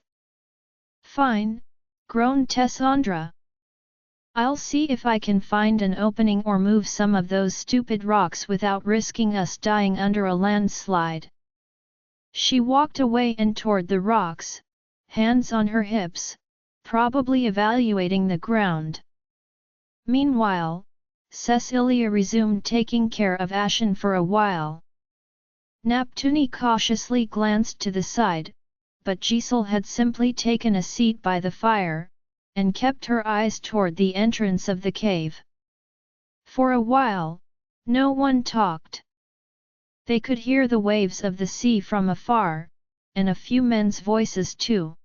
[SPEAKER 1] Fine, groaned Tessandra. I'll see if I can find an opening or move some of those stupid rocks without risking us dying under a landslide. She walked away and toward the rocks, hands on her hips, probably evaluating the ground. Meanwhile, Cecilia resumed taking care of Ashen for a while. Neptune cautiously glanced to the side, but Giselle had simply taken a seat by the fire, and kept her eyes toward the entrance of the cave. For a while, no one talked. They could hear the waves of the sea from afar, and a few men's voices too.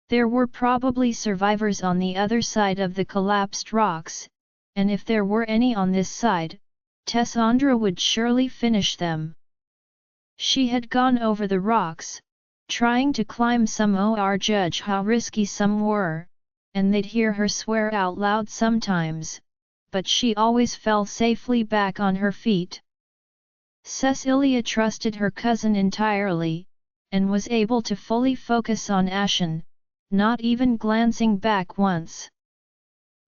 [SPEAKER 1] There were probably survivors on the other side of the collapsed rocks, and if there were any on this side, Tessandra would surely finish them. She had gone over the rocks, trying to climb some or judge how risky some were, and they'd hear her swear out loud sometimes, but she always fell safely back on her feet. Cecilia trusted her cousin entirely, and was able to fully focus on Ashen, not even glancing back once.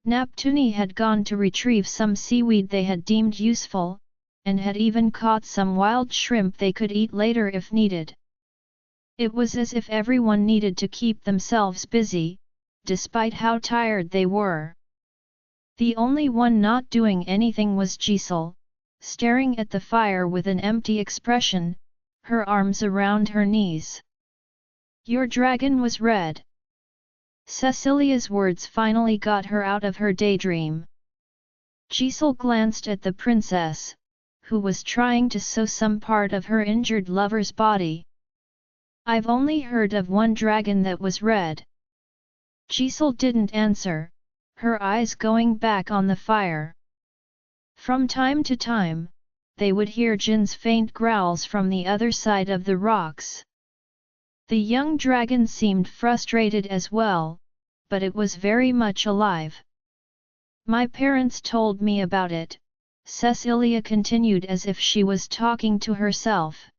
[SPEAKER 1] Neptune had gone to retrieve some seaweed they had deemed useful, and had even caught some wild shrimp they could eat later if needed. It was as if everyone needed to keep themselves busy, despite how tired they were. The only one not doing anything was Giselle, staring at the fire with an empty expression, her arms around her knees. Your dragon was red. Cecilia's words finally got her out of her daydream. Giselle glanced at the princess, who was trying to sew some part of her injured lover's body. I've only heard of one dragon that was red. Giselle didn't answer, her eyes going back on the fire. From time to time, they would hear Jin's faint growls from the other side of the rocks. The young dragon seemed frustrated as well, but it was very much alive. My parents told me about it, Cecilia continued as if she was talking to herself.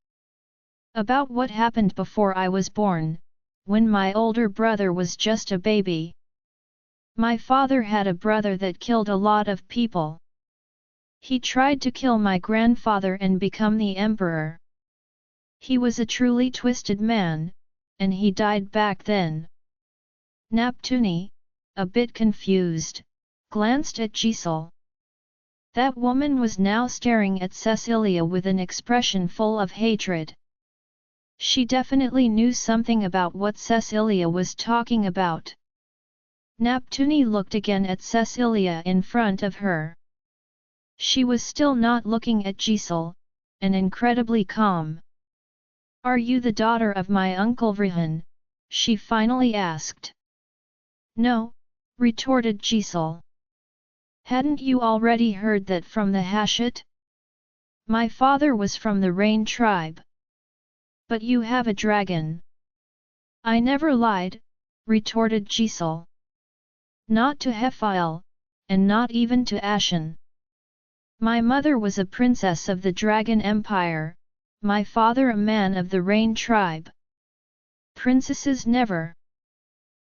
[SPEAKER 1] About what happened before I was born, when my older brother was just a baby. My father had a brother that killed a lot of people. He tried to kill my grandfather and become the emperor. He was a truly twisted man, and he died back then. Neptune, a bit confused, glanced at Giselle. That woman was now staring at Cecilia with an expression full of hatred. She definitely knew something about what Cecilia was talking about. Neptune looked again at Cecilia in front of her. She was still not looking at Giselle, and incredibly calm. "Are you the daughter of my uncle Vrihan?" she finally asked. "No," retorted Giselle. "Hadn't you already heard that from the Hashut? My father was from the Rain tribe. But you have a dragon." "I never lied," retorted Giselle. "Not to Hephael, and not even to Ashen. My mother was a princess of the Dragon Empire, my father a man of the Rain tribe. Princesses never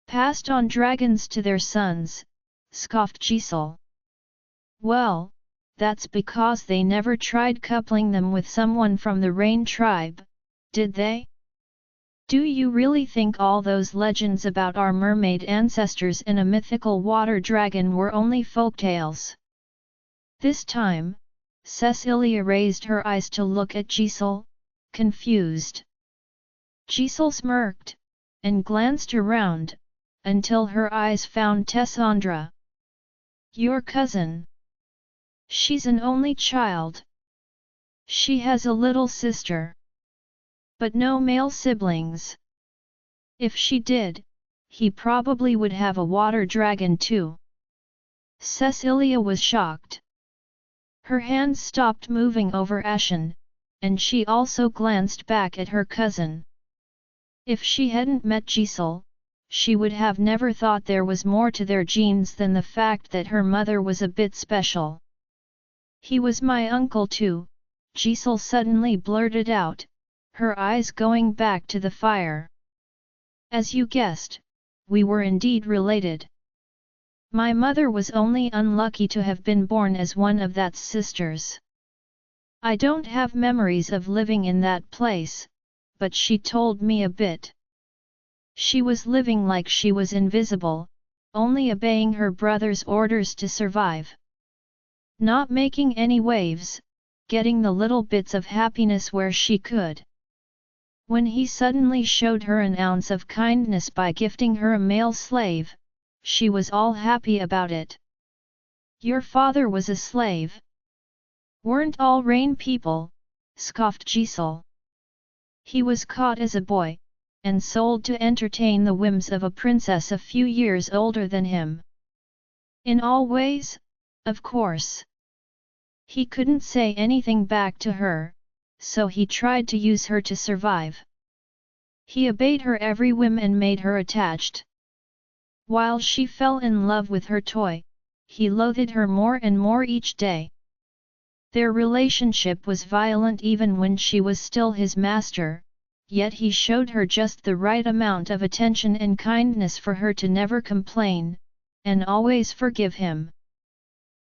[SPEAKER 1] passed on dragons to their sons," scoffed Giselle. "Well, that's because they never tried coupling them with someone from the Rain tribe, did they? Do you really think all those legends about our mermaid ancestors and a mythical water dragon were only folktales?" This time, Cecilia raised her eyes to look at Giselle, confused. Giselle smirked, and glanced around, until her eyes found Tessandra. "Your cousin. She's an only child. She has a little sister. But no male siblings. If she did, he probably would have a water dragon too." Cecilia was shocked. Her hands stopped moving over Ashen, and she also glanced back at her cousin. If she hadn't met Giselle, she would have never thought there was more to their genes than the fact that her mother was a bit special. "He was my uncle too," Giselle suddenly blurted out, her eyes going back to the fire. "As you guessed, we were indeed related. My mother was only unlucky to have been born as one of that sisters. I don't have memories of living in that place, but she told me a bit. She was living like she was invisible, only obeying her brother's orders to survive. Not making any waves, getting the little bits of happiness where she could. When he suddenly showed her an ounce of kindness by gifting her a male slave, she was all happy about it." "Your father was a slave? Weren't all Rain people?" scoffed Giselle. "He was caught as a boy, and sold to entertain the whims of a princess a few years older than him. In all ways, of course. He couldn't say anything back to her, so he tried to use her to survive. He obeyed her every whim and made her attached. While she fell in love with her toy, he loathed her more and more each day. Their relationship was violent even when she was still his master, yet he showed her just the right amount of attention and kindness for her to never complain, and always forgive him.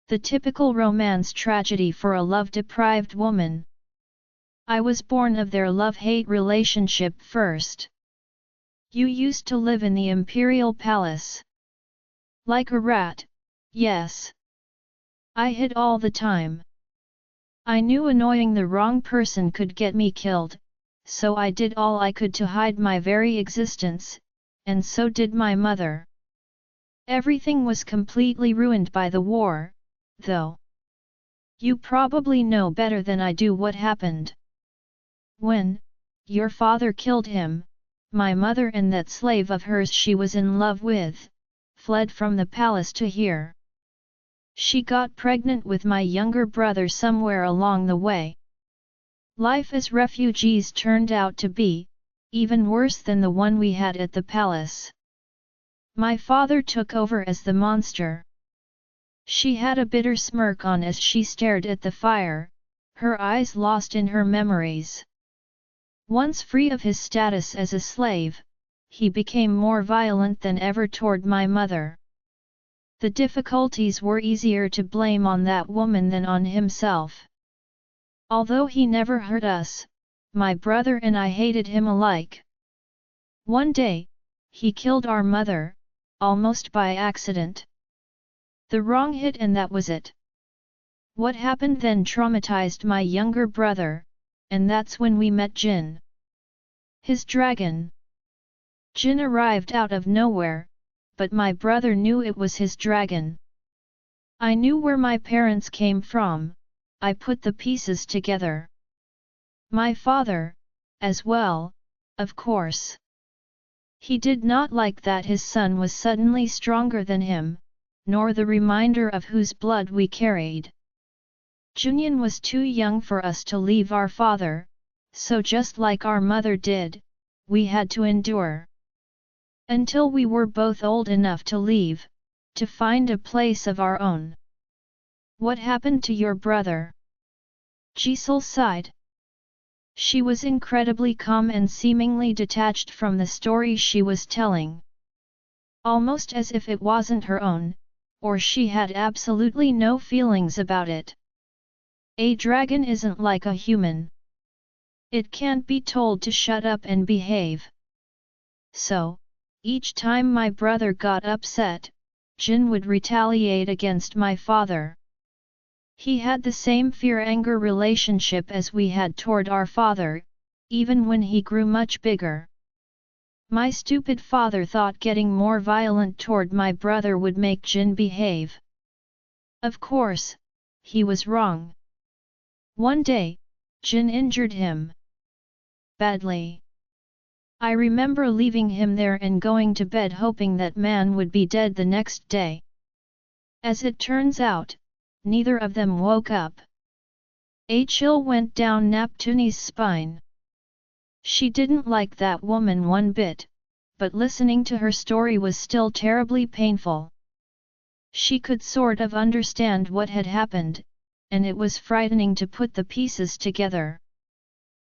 [SPEAKER 1] The typical romance tragedy for a love-deprived woman. I was born of their love-hate relationship first. You used to live in the imperial palace. Like a rat, yes. I hid all the time. I knew annoying the wrong person could get me killed, so I did all I could to hide my very existence, and so did my mother. Everything was completely ruined by the war, though. You probably know better than I do what happened. When your father killed him, my mother and that slave of hers she was in love with, fled from the palace to here. She got pregnant with my younger brother somewhere along the way. Life as refugees turned out to be, even worse than the one we had at the palace. My father took over as the monster." She had a bitter smirk on as she stared at the fire, her eyes lost in her memories. Once free of his status as a slave, he became more violent than ever toward my mother. The difficulties were easier to blame on that woman than on himself. Although he never hurt us, my brother and I hated him alike. One day, he killed our mother, almost by accident. The wrong hit and that was it. What happened then traumatized my younger brother, and that's when we met Jin. His dragon. Jin arrived out of nowhere, but my brother knew it was his dragon. I knew where my parents came from, I put the pieces together. My father, as well, of course. He did not like that his son was suddenly stronger than him, nor the reminder of whose blood we carried. Junyan was too young for us to leave our father, so just like our mother did, we had to endure. Until we were both old enough to leave, to find a place of our own. What happened to your brother? Jisoo sighed. She was incredibly calm and seemingly detached from the story she was telling. Almost as if it wasn't her own, or she had absolutely no feelings about it. A dragon isn't like a human. It can't be told to shut up and behave. So, each time my brother got upset, Jin would retaliate against my father. He had the same fear-anger relationship as we had toward our father, even when he grew much bigger. My stupid father thought getting more violent toward my brother would make Jin behave. Of course, he was wrong. One day, Jin injured him. Badly. I remember leaving him there and going to bed hoping that man would be dead the next day. As it turns out, neither of them woke up. A chill went down Neptune's spine. She didn't like that woman one bit, but listening to her story was still terribly painful. She could sort of understand what had happened, and it was frightening to put the pieces together.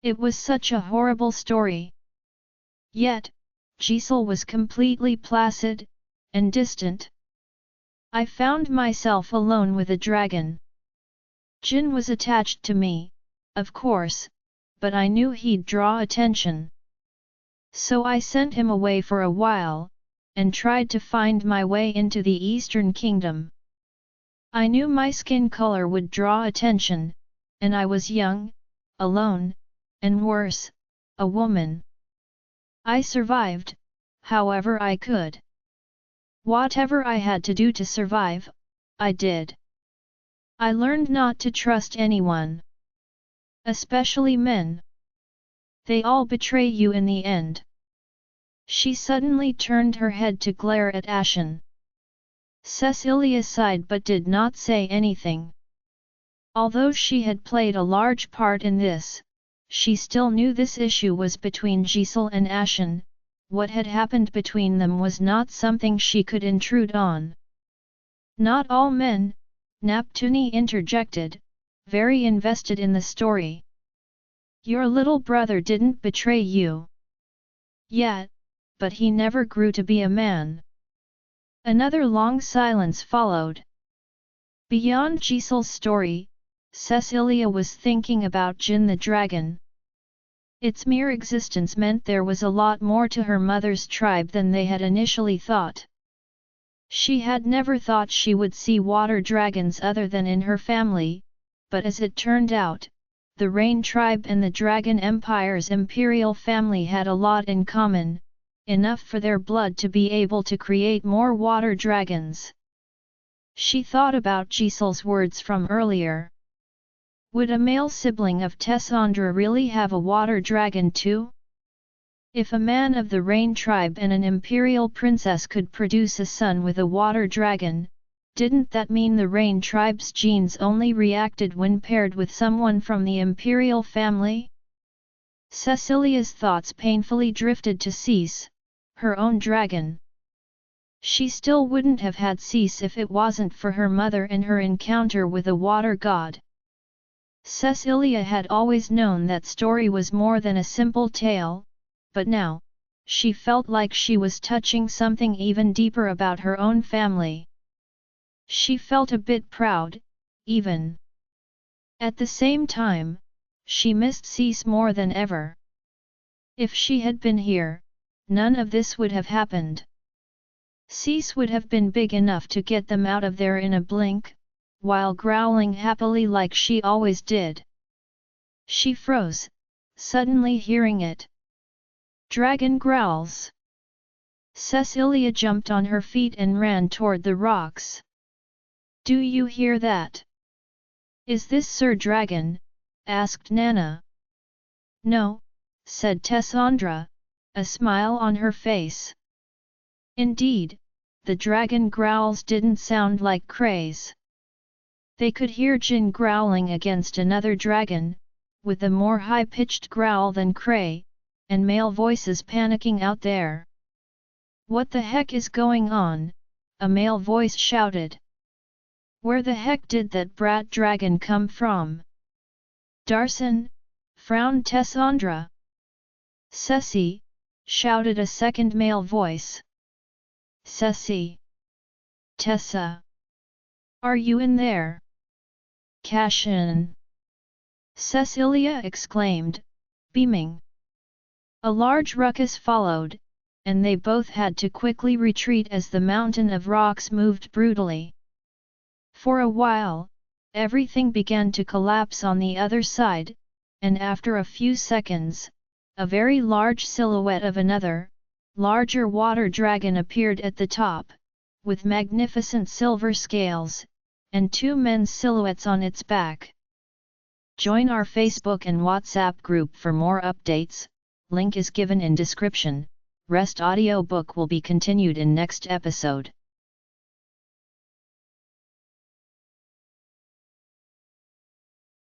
[SPEAKER 1] It was such a horrible story. Yet, Jisoo was completely placid and distant. I found myself alone with a dragon. Jin was attached to me, of course, but I knew he'd draw attention. So I sent him away for a while, and tried to find my way into the Eastern Kingdom. I knew my skin color would draw attention, and I was young, alone, and worse, a woman. I survived, however I could. Whatever I had to do to survive, I did. I learned not to trust anyone. Especially men. They all betray you in the end. She suddenly turned her head to glare at Ashen. Cecilia sighed but did not say anything. Although she had played a large part in this, she still knew this issue was between Jisoo and Ashen. What had happened between them was not something she could intrude on. Not all men, Neptune interjected, very invested in the story. Your little brother didn't betray you. Yet, but he never grew to be a man. Another long silence followed. Beyond Jisoo's story, Cecilia was thinking about Jin the dragon. Its mere existence meant there was a lot more to her mother's tribe than they had initially thought. She had never thought she would see water dragons other than in her family, but as it turned out, the Rain tribe and the Dragon Empire's imperial family had a lot in common, enough for their blood to be able to create more water dragons. She thought about Jisoo's words from earlier. Would a male sibling of Tessandra really have a water dragon too? If a man of the Rain tribe and an imperial princess could produce a son with a water dragon, didn't that mean the Rain tribe's genes only reacted when paired with someone from the imperial family? Cecilia's thoughts painfully drifted to Cease, her own dragon. She still wouldn't have had Cease if it wasn't for her mother and her encounter with a water god. Cecilia had always known that story was more than a simple tale, but now, she felt like she was touching something even deeper about her own family. She felt a bit proud, even. At the same time, she missed Cease more than ever. If she had been here, none of this would have happened. Cease would have been big enough to get them out of there in a blink, while growling happily like she always did. She froze, suddenly hearing it. Dragon growls. Cecilia jumped on her feet and ran toward the rocks. Do you hear that? Is this Sir Dragon? Asked Nana. No, said Tessandra, a smile on her face. Indeed, the dragon growls didn't sound like Cray's. They could hear Jin growling against another dragon, with a more high-pitched growl than Cray, and male voices panicking out there. What the heck is going on? A male voice shouted. Where the heck did that brat dragon come from? Darson, frowned Tessandra. Ceci, shouted a second male voice. Ceci. Tessa. Are you in there? Cash in. Cecilia exclaimed, beaming. A large ruckus followed, and they both had to quickly retreat as the mountain of rocks moved brutally. For a while, everything began to collapse on the other side, and after a few seconds, a very large silhouette of another, larger water dragon appeared at the top, with magnificent silver scales, and two men's silhouettes on its back. Join our Facebook and WhatsApp group for more updates, link is given in description. Rest audiobook will be continued in next episode.